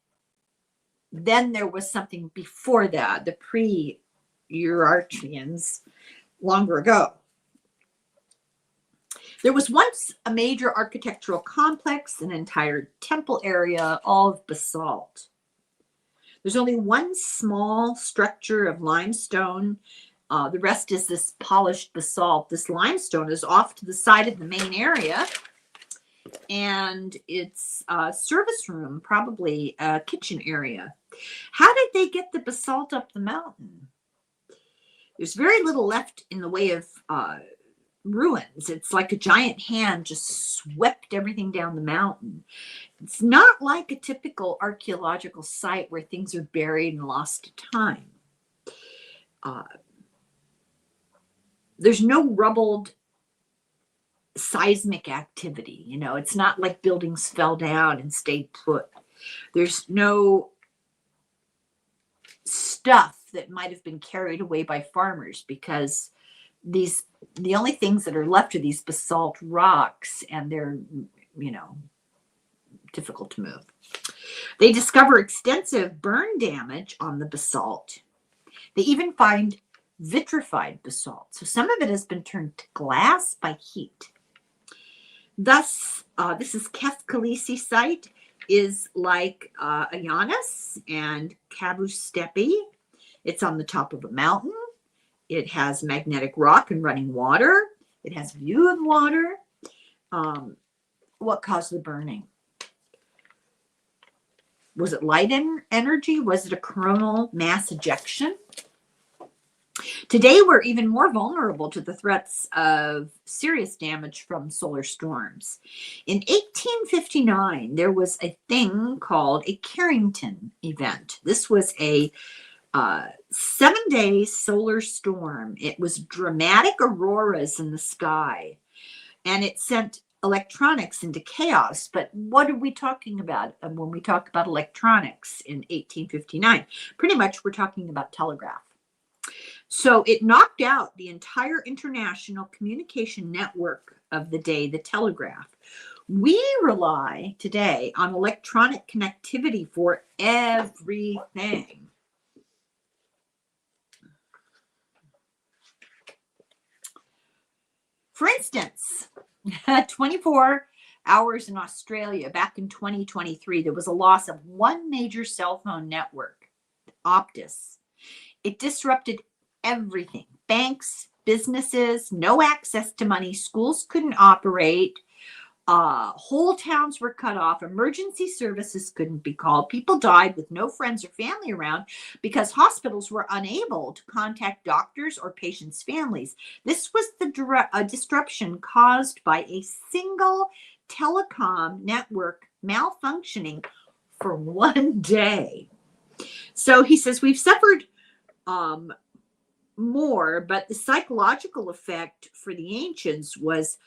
then there was something before that, the pre-Urartians, longer ago. There was once a major architectural complex, an entire temple area, all of basalt. There's only one small structure of limestone. The rest is this polished basalt. This limestone is off to the side of the main area, and it's a service room, probably a kitchen area. How did they get the basalt up the mountain? There's very little left in the way of ruins. It's like a giant hand just swept everything down the mountain. It's not like a typical archaeological site where things are buried and lost to time. There's no rubbled seismic activity. You know, it's not like buildings fell down and stayed put. There's no stuff that might have been carried away by farmers, because the only things that are left are these basalt rocks, and they're, you know, difficult to move. They discover extensive burn damage on the basalt. They even find vitrified basalt. So some of it has been turned to glass by heat. Thus, this is Kefkalisi site is like Ayanus and Kabustepe. It's on the top of a mountain. It has magnetic rock and running water. It has view of water. What caused the burning? Was it light energy? Was it a coronal mass ejection? Today, we're even more vulnerable to the threats of serious damage from solar storms. In 1859, there was a thing called a Carrington event. This was a 7-day solar storm. It was dramatic auroras in the sky, and it sent electronics into chaos. But what are we talking about when we talk about electronics in 1859? Pretty much we're talking about telegraph. So it knocked out the entire international communication network of the day, the telegraph. We rely today on electronic connectivity for everything. For instance, 24 hours in Australia back in 2023, there was a loss of one major cell phone network, Optus. It disrupted everything. Banks, businesses, no access to money. Schools couldn't operate. Whole towns were cut off. Emergency services couldn't be called. People died with no friends or family around because hospitals were unable to contact doctors or patients' families. This was the disruption caused by a single telecom network malfunctioning for one day. So he says we've suffered more, but the psychological effect for the ancients was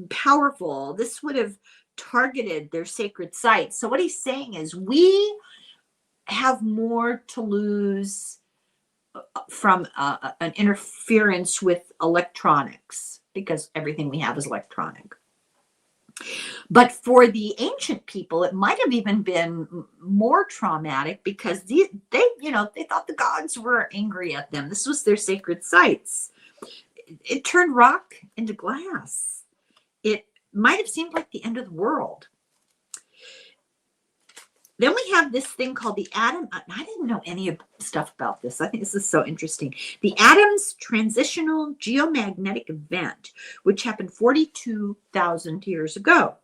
powerful. This would have targeted their sacred sites. So what he's saying is we have more to lose from an interference with electronics, because everything we have is electronic. But for the ancient people, it might have even been more traumatic, because they thought the gods were angry at them. This was their sacred sites. it turned rock into glass. It might have seemed like the end of the world. Then we have this thing called the atom. I didn't know any stuff about this. I think this is so interesting. The atom's transitional geomagnetic event, which happened 42,000 years ago.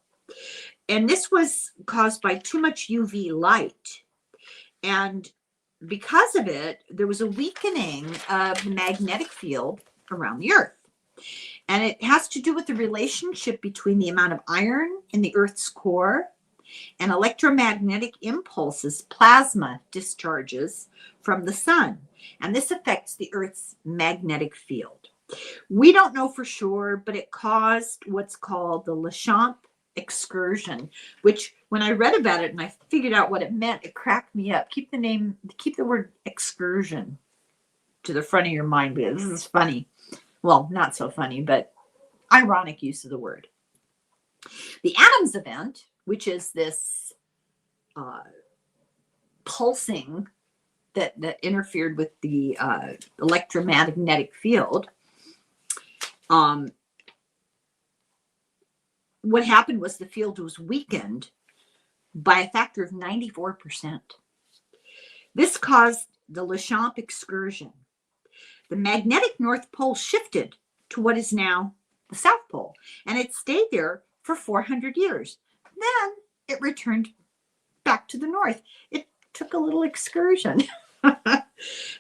And this was caused by too much UV light. And because of it, there was a weakening of the magnetic field around the Earth. And it has to do with the relationship between the amount of iron in the Earth's core and electromagnetic impulses, plasma discharges from the sun. And this affects the Earth's magnetic field. We don't know for sure, but it caused what's called the Lachamp excursion, which when I read about it and I figured out what it meant, it cracked me up. Keep the word excursion to the front of your mind, because this is funny. Well, not so funny, but ironic use of the word. The Adams event, which is this pulsing that interfered with the electromagnetic field. What happened was the field was weakened by a factor of 94%. This caused the Lachamp excursion. The magnetic North Pole shifted to what is now the South Pole, and it stayed there for 400 years. Then it returned back to the north. It took a little excursion.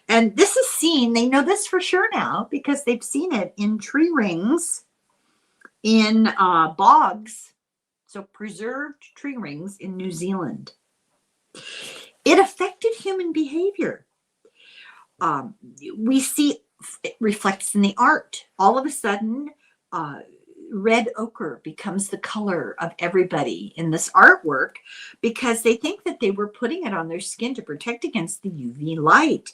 And this is seen, they know this for sure now because they've seen it in tree rings, in bogs, so preserved tree rings in New Zealand. It affected human behavior. We see it reflects in the art. All of a sudden, red ochre becomes the color of everybody in this artwork because they think that they were putting it on their skin to protect against the UV light.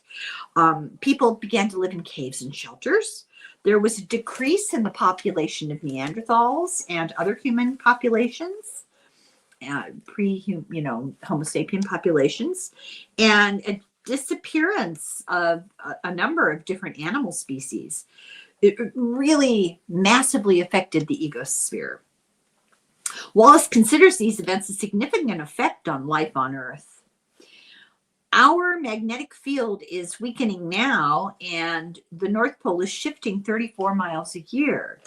People began to live in caves and shelters. There was a decrease in the population of Neanderthals and other human populations, Homo sapien populations, and a disappearance of a number of different animal species. It really massively affected the ecosphere. Wallis considers these events a significant effect on life on Earth. Our magnetic field is weakening now, and the North Pole is shifting 34 miles a year.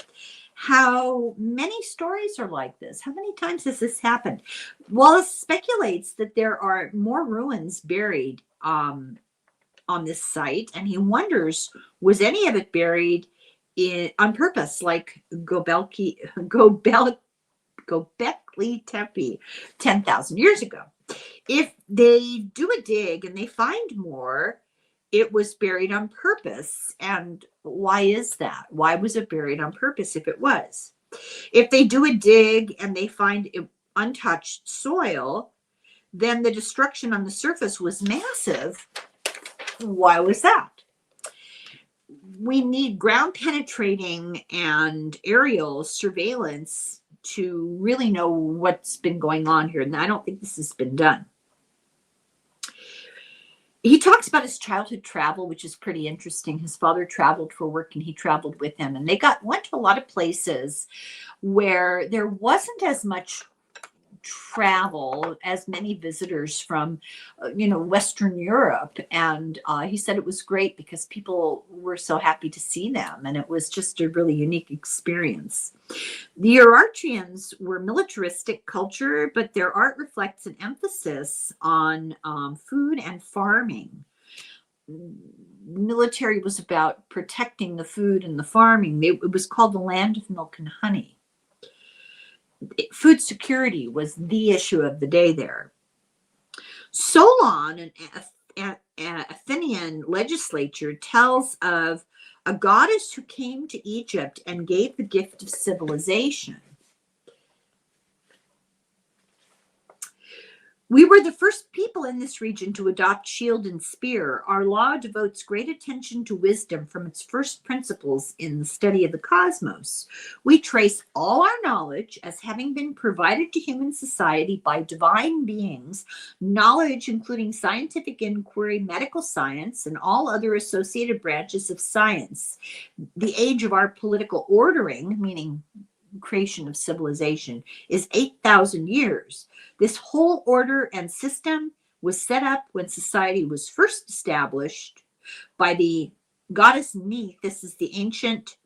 How many stories are like this? How many times has this happened? Wallis speculates that there are more ruins buried on this site, and he wonders, was any of it buried on purpose, like Gobekli Tepe 10,000 years ago? If they do a dig and they find more, it was buried on purpose. And why is that? Why was it buried on purpose if it was? If they do a dig and they find untouched soil, then the destruction on the surface was massive. Why was that? We need ground penetrating and aerial surveillance to really know what's been going on here. And I don't think this has been done. He talks about his childhood travel, which is pretty interesting. His father traveled for work and he traveled with him. And they went to a lot of places where there wasn't as much travel, as many visitors from Western Europe, and he said it was great because people were so happy to see them, and it was just a really unique experience. The Urartians were militaristic culture, but their art reflects an emphasis on food and farming. Military was about protecting the food and the farming. It was called the land of milk and honey. Food security was the issue of the day there. Solon, an Athenian legislature, tells of a goddess who came to Egypt and gave the gift of civilization. We were the first people in this region to adopt shield and spear. Our law devotes great attention to wisdom from its first principles in the study of the cosmos. We trace all our knowledge as having been provided to human society by divine beings, knowledge including scientific inquiry, medical science, and all other associated branches of science. The age of our political ordering, meaning creation of civilization, is 8,000 years. This whole order and system was set up when society was first established by the goddess Neith. This is the ancient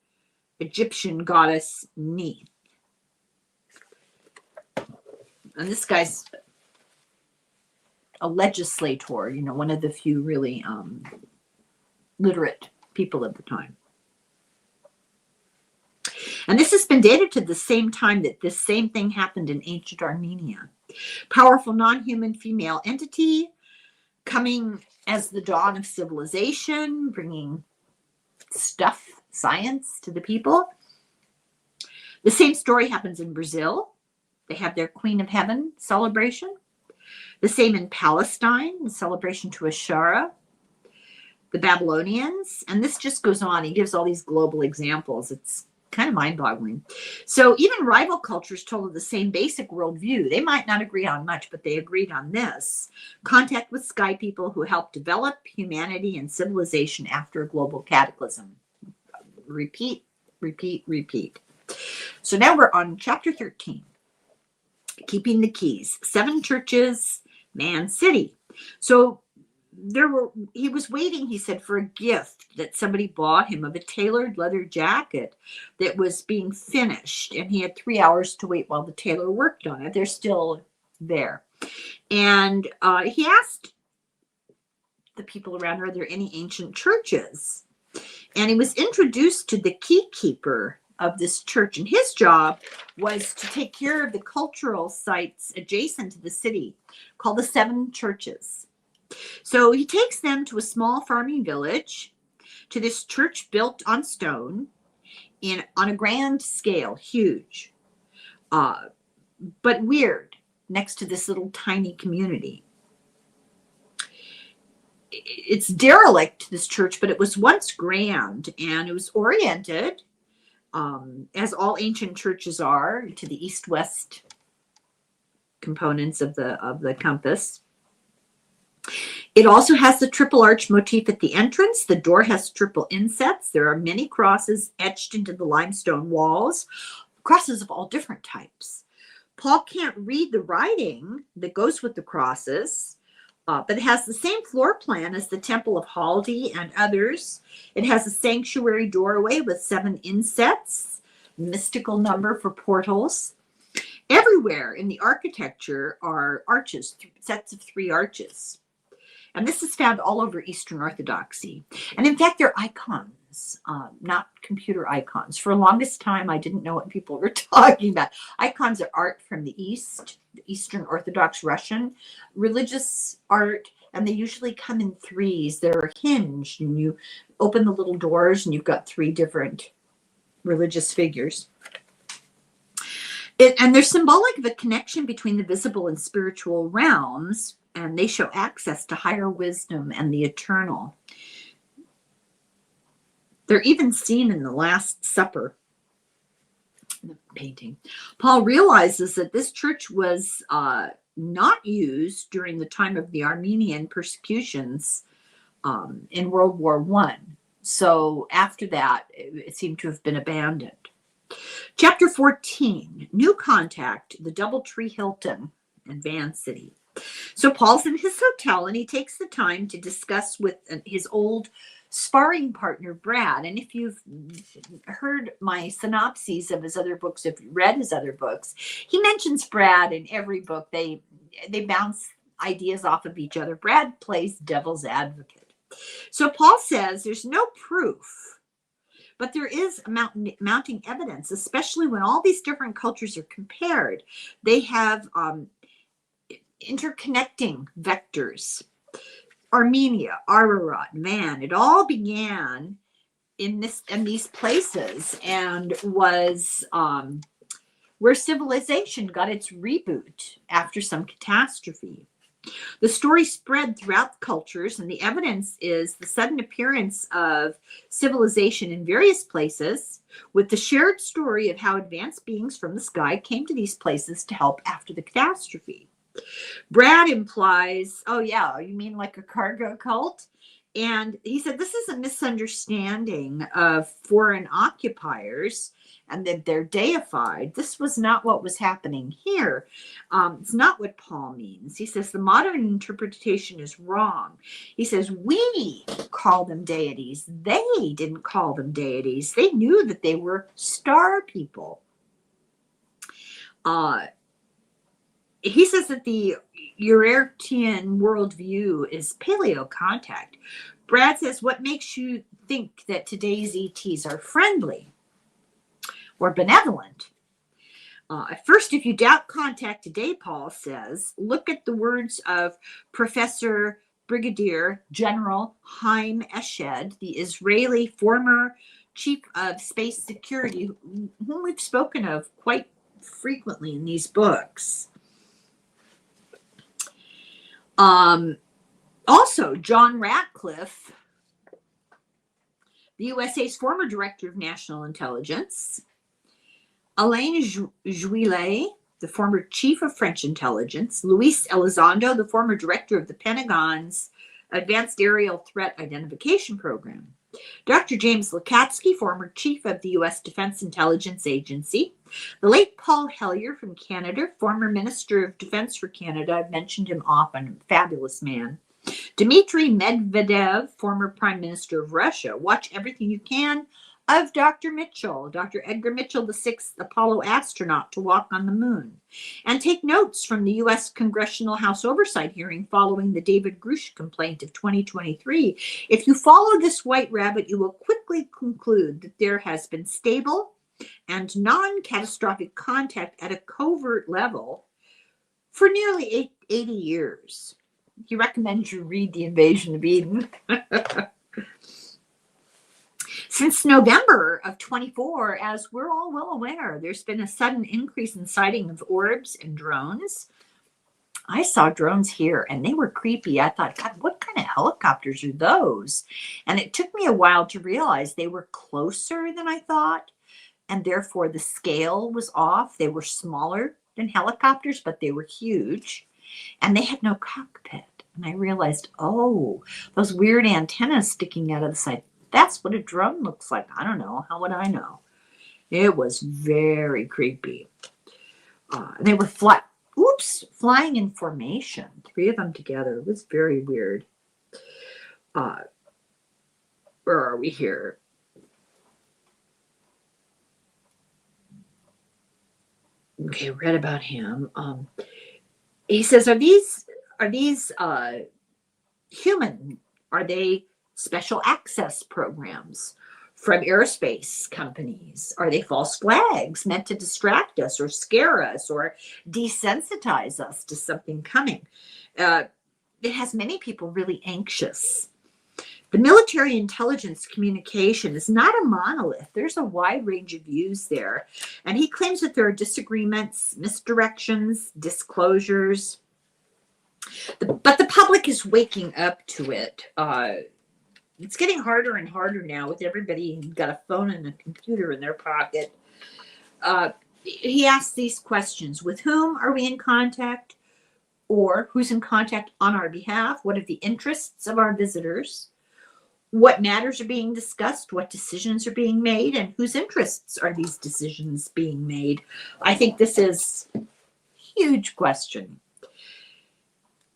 Egyptian goddess Neith. And this guy's a legislator, you know, one of the few really literate people of the time. And this has been dated to the same time that this same thing happened in ancient Armenia. Powerful non-human female entity coming as the dawn of civilization, bringing stuff, science to the people. The same story happens in Brazil. They have their Queen of Heaven celebration. The same in Palestine, the celebration to Ashara. The Babylonians, and this just goes on. He gives all these global examples. It's kind of mind-boggling. So even rival cultures told of the same basic worldview. They might not agree on much, but they agreed on this. Contact with sky people who helped develop humanity and civilization after a global cataclysm. Repeat, repeat, repeat. So now we're on chapter 13. Keeping the keys. 7 churches, Man City. So he was waiting, he said, for a gift that somebody bought him of a tailored leather jacket that was being finished. And he had 3 hours to wait while the tailor worked on it. They're still there. And he asked the people around, are there any ancient churches? And he was introduced to the key keeper of this church. And his job was to take care of the cultural sites adjacent to the city called the 7 churches. So he takes them to a small farming village, to this church built on stone on a grand scale, huge, but weird, next to this little tiny community. It's derelict, this church, but it was once grand, and it was oriented, as all ancient churches are, to the east-west components of the compass. It also has the triple arch motif at the entrance. The door has triple insets. There are many crosses etched into the limestone walls, crosses of all different types. Paul can't read the writing that goes with the crosses, but it has the same floor plan as the Temple of Haldi and others. It has a sanctuary doorway with 7 insets, mystical number for portals. Everywhere in the architecture are arches, sets of 3 arches. And this is found all over Eastern Orthodoxy. And in fact, they're icons, not computer icons. For the longest time, I didn't know what people were talking about. Icons are art from the East, the Eastern Orthodox Russian, religious art, and they usually come in 3s. They're hinged, and you open the little doors, and you've got 3 different religious figures. And they're symbolic of a connection between the visible and spiritual realms, and they show access to higher wisdom and the eternal. They're even seen in the Last Supper, the painting. Paul realizes that this church was not used during the time of the Armenian persecutions in World War I. So after that, it seemed to have been abandoned. Chapter 14, New Contact, the Doubletree Hilton in Van City. So Paul's in his hotel, and he takes the time to discuss with his old sparring partner, Brad. And if you've heard my synopses of his other books, if you read his other books, he mentions Brad in every book. They bounce ideas off of each other. Brad plays devil's advocate. So Paul says there's no proof, but there is mounting evidence, especially when all these different cultures are compared. They have interconnecting vectors. Armenia, Ararat, Van, it all began in these places and was where civilization got its reboot after some catastrophe. The story spread throughout cultures, and the evidence is the sudden appearance of civilization in various places, with the shared story of how advanced beings from the sky came to these places to help after the catastrophe. Brad implies, oh, yeah, you mean like a cargo cult? And he said this is a misunderstanding of foreign occupiers and that they're deified. This was not what was happening here. It's not what Paul means. He says the modern interpretation is wrong. He says we call them deities. They didn't call them deities. They knew that they were star people. He says that the Urartian worldview is paleocontact. Brad says, what makes you think that today's ETs are friendly or benevolent? First, if you doubt contact today, Paul says, look at the words of Professor Brigadier General Haim Eshed, the Israeli former chief of space security, whom we've spoken of quite frequently in these books. Also, John Ratcliffe, the USA's former director of national intelligence, Alain Juillet, the former chief of French intelligence, Luis Elizondo, the former director of the Pentagon's Advanced Aerial Threat Identification Program, Dr. James Lukatsky, former chief of the U.S. Defense Intelligence Agency, the late Paul Hellyer from Canada, former Minister of Defense for Canada. I've mentioned him often, fabulous man. Dmitry Medvedev, former Prime Minister of Russia. Watch everything you can of Dr. Mitchell, Dr. Edgar Mitchell, the sixth Apollo astronaut to walk on the moon. And take notes from the U.S. Congressional House Oversight hearing following the David Grush complaint of 2023. If you follow this white rabbit, you will quickly conclude that there has been stable and non-catastrophic contact at a covert level for nearly 80 years. He recommends you read The Invasion of Eden. Since November of 24, as we're all well aware, there's been a sudden increase in sighting of orbs and drones. I saw drones here and they were creepy. I thought, God, what kind of helicopters are those? And it took me a while to realize they were closer than I thought, and therefore the scale was off. They were smaller than helicopters, but they were huge, and they had no cockpit. And I realized, oh, those weird antennas sticking out of the side. That's what a drone looks like. I don't know. How would I know? It was very creepy. They were flying in formation. 3 of them together. It was very weird. Where are we here? Okay, read about him. He says, are these human? Are they special access programs from aerospace companies? Are they false flags meant to distract us or scare us or desensitize us to something coming? It has many people really anxious. The military intelligence communication is not a monolith. There's a wide range of views there. And he claims that there are disagreements, misdirections, disclosures. But the public is waking up to it. It's getting harder and harder now with everybody got a phone and a computer in their pocket. He asks these questions. With whom are we in contact? Or who's in contact on our behalf? What are the interests of our visitors? What matters are being discussed? What decisions are being made? And whose interests are these decisions being made? I think this is a huge question.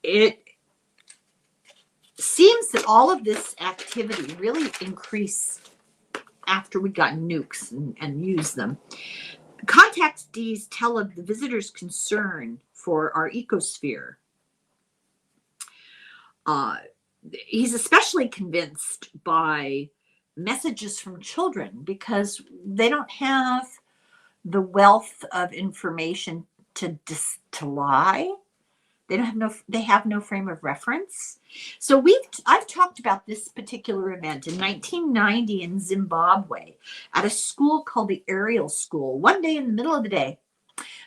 It seems that all of this activity really increased after we got nukes and used them. Contactees tell of the visitors' concern for our ecosphere. He's especially convinced by messages from children because they don't have the wealth of information to lie. They have no frame of reference. So I've talked about this particular event in 1990 in Zimbabwe at a school called the Aerial School. One day in the middle of the day,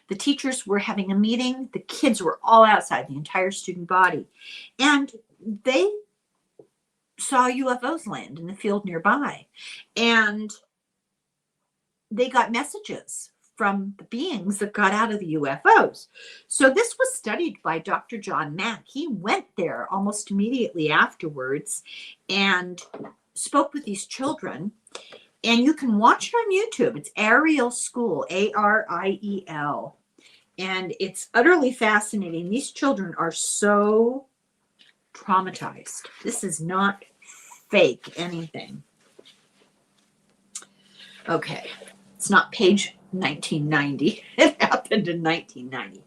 The teachers were having a meeting. The kids were all outside, the entire student body. And they saw UFOs land in the field nearby. And they got messages from the beings that got out of the UFOs. So this was studied by Dr. John Mack. He went there almost immediately afterwards and spoke with these children. And you can watch it on YouTube. It's Ariel School, Ariel. And it's utterly fascinating. These children are so traumatized. This is not fake anything. Okay. It's not page 1990. It happened in 1990.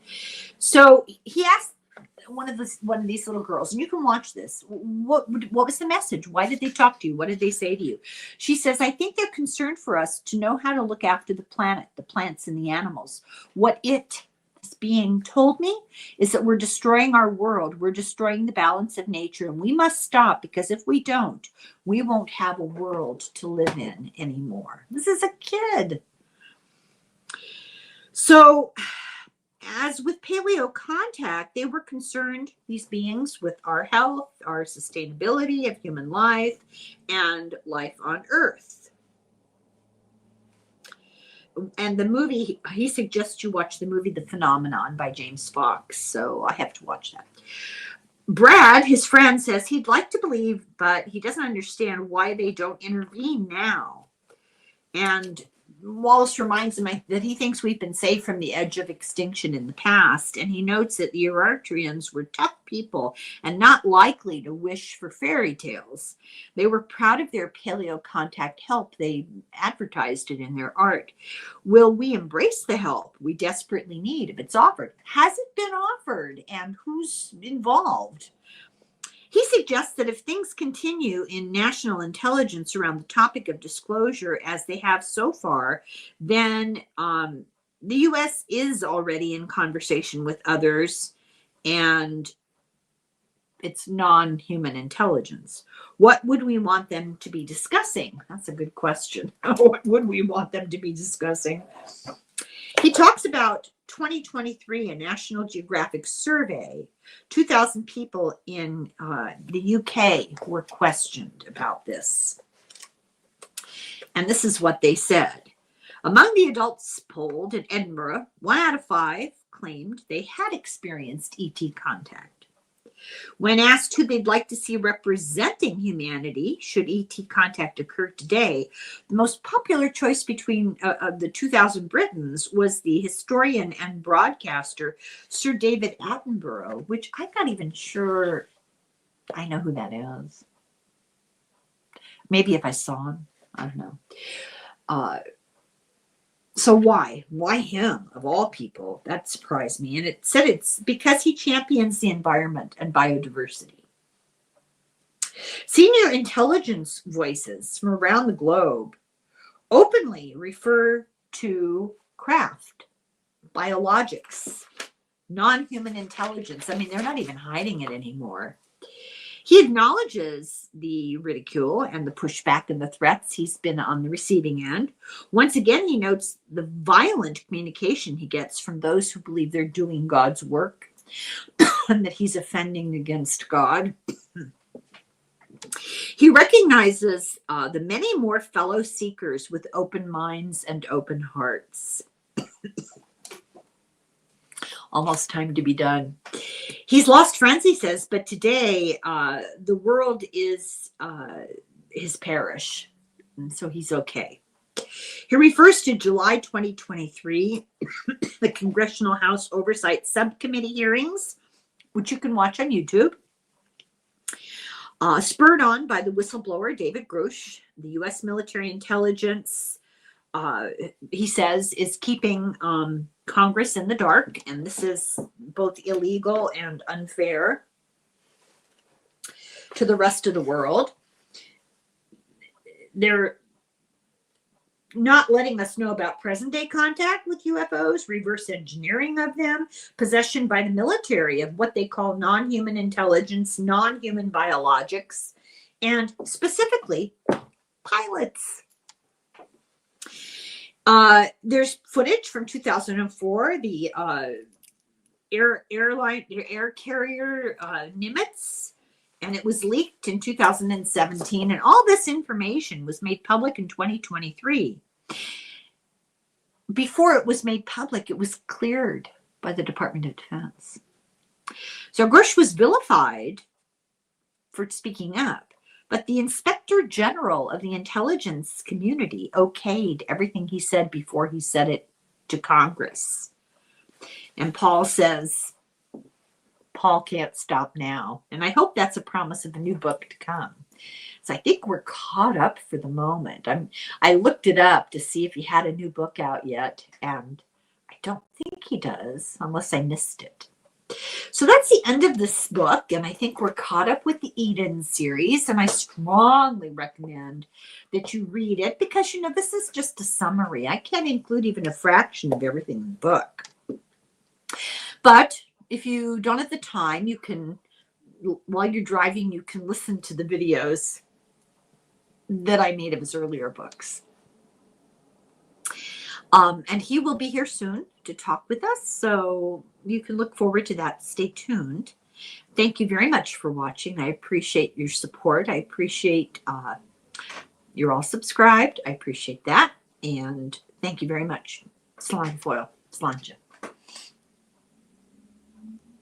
So he asked one of these little girls, and you can watch this. What was the message? Why did they talk to you? What did they say to you? She says, I think they're concerned for us to know how to look after the planet, the plants and the animals. What this being told me is that we're destroying our world. We're destroying the balance of nature, and we must stop, because if we don't, we won't have a world to live in anymore. This is a kid. So, as with paleocontact, they were concerned, these beings, with our health, our sustainability of human life, and life on Earth. And the movie, he suggests you watch the movie The Phenomenon by James Fox, so I have to watch that. Brad, his friend, says he'd like to believe, but he doesn't understand why they don't intervene now. And Wallis reminds him that he thinks we've been saved from the edge of extinction in the past, and he notes that the Urartians were tough people and not likely to wish for fairy tales. They were proud of their paleocontact help. They advertised it in their art. Will we embrace the help we desperately need if it's offered? Has it been offered, and who's involved? He suggests that if things continue in national intelligence around the topic of disclosure as they have so far, then the U.S. is already in conversation with others, and it's non-human intelligence. What would we want them to be discussing? That's a good question. What would we want them to be discussing? He talks about 2023, a National Geographic survey. 2,000 people in the UK were questioned about this. And this is what they said. Among the adults polled in Edinburgh, 1 out of 5 claimed they had experienced ET contact. When asked who they'd like to see representing humanity should ET contact occur today, the most popular choice between the 2,000 Britons was the historian and broadcaster Sir David Attenborough, which I'm not even sure I know who that is. Maybe if I saw him, I don't know. So why him of all people? That surprised me. And it said it's because he champions the environment and biodiversity. Senior intelligence voices from around the globe openly refer to craft, biologics, non-human intelligence. I mean, they're not even hiding it anymore. He acknowledges the ridicule and the pushback and the threats. He's been on the receiving end. Once again, he notes the violent communication he gets from those who believe they're doing God's work and that he's offending against God. He recognizes the many more fellow seekers with open minds and open hearts. Almost time to be done. He's lost friends, he says, but today the world is his parish, and so he's okay. He refers to July 2023, the Congressional House Oversight Subcommittee hearings, which you can watch on YouTube, spurred on by the whistleblower David Grush. The U.S. military intelligence, he says, is keeping Congress in the dark, and this is both illegal and unfair to the rest of the world. They're not letting us know about present-day contact with UFOs, reverse engineering of them, possession by the military of what they call non-human intelligence, non-human biologics, and specifically pilots. There's footage from 2004, the air carrier Nimitz, and it was leaked in 2017. And all this information was made public in 2023. Before it was made public, it was cleared by the Department of Defense. So Grush was vilified for speaking up, but the Inspector General of the intelligence community okayed everything he said before he said it to Congress. And Paul says, Paul can't stop now. And I hope that's a promise of a new book to come. So I think we're caught up for the moment. I looked it up to see if he had a new book out yet, and I don't think he does, unless I missed it. So that's the end of this book, and I think we're caught up with the Eden series, and I strongly recommend that you read it because, you know, this is just a summary. I can't include even a fraction of everything in the book. But if you don't have the time, you can, while you're driving, you can listen to the videos that I made of his earlier books. And he will be here soon to talk with us, so you can look forward to that. Stay tuned. Thank you very much for watching. I appreciate your support. I appreciate you're all subscribed. I appreciate that. And thank you very much. Slán foil. Slánja.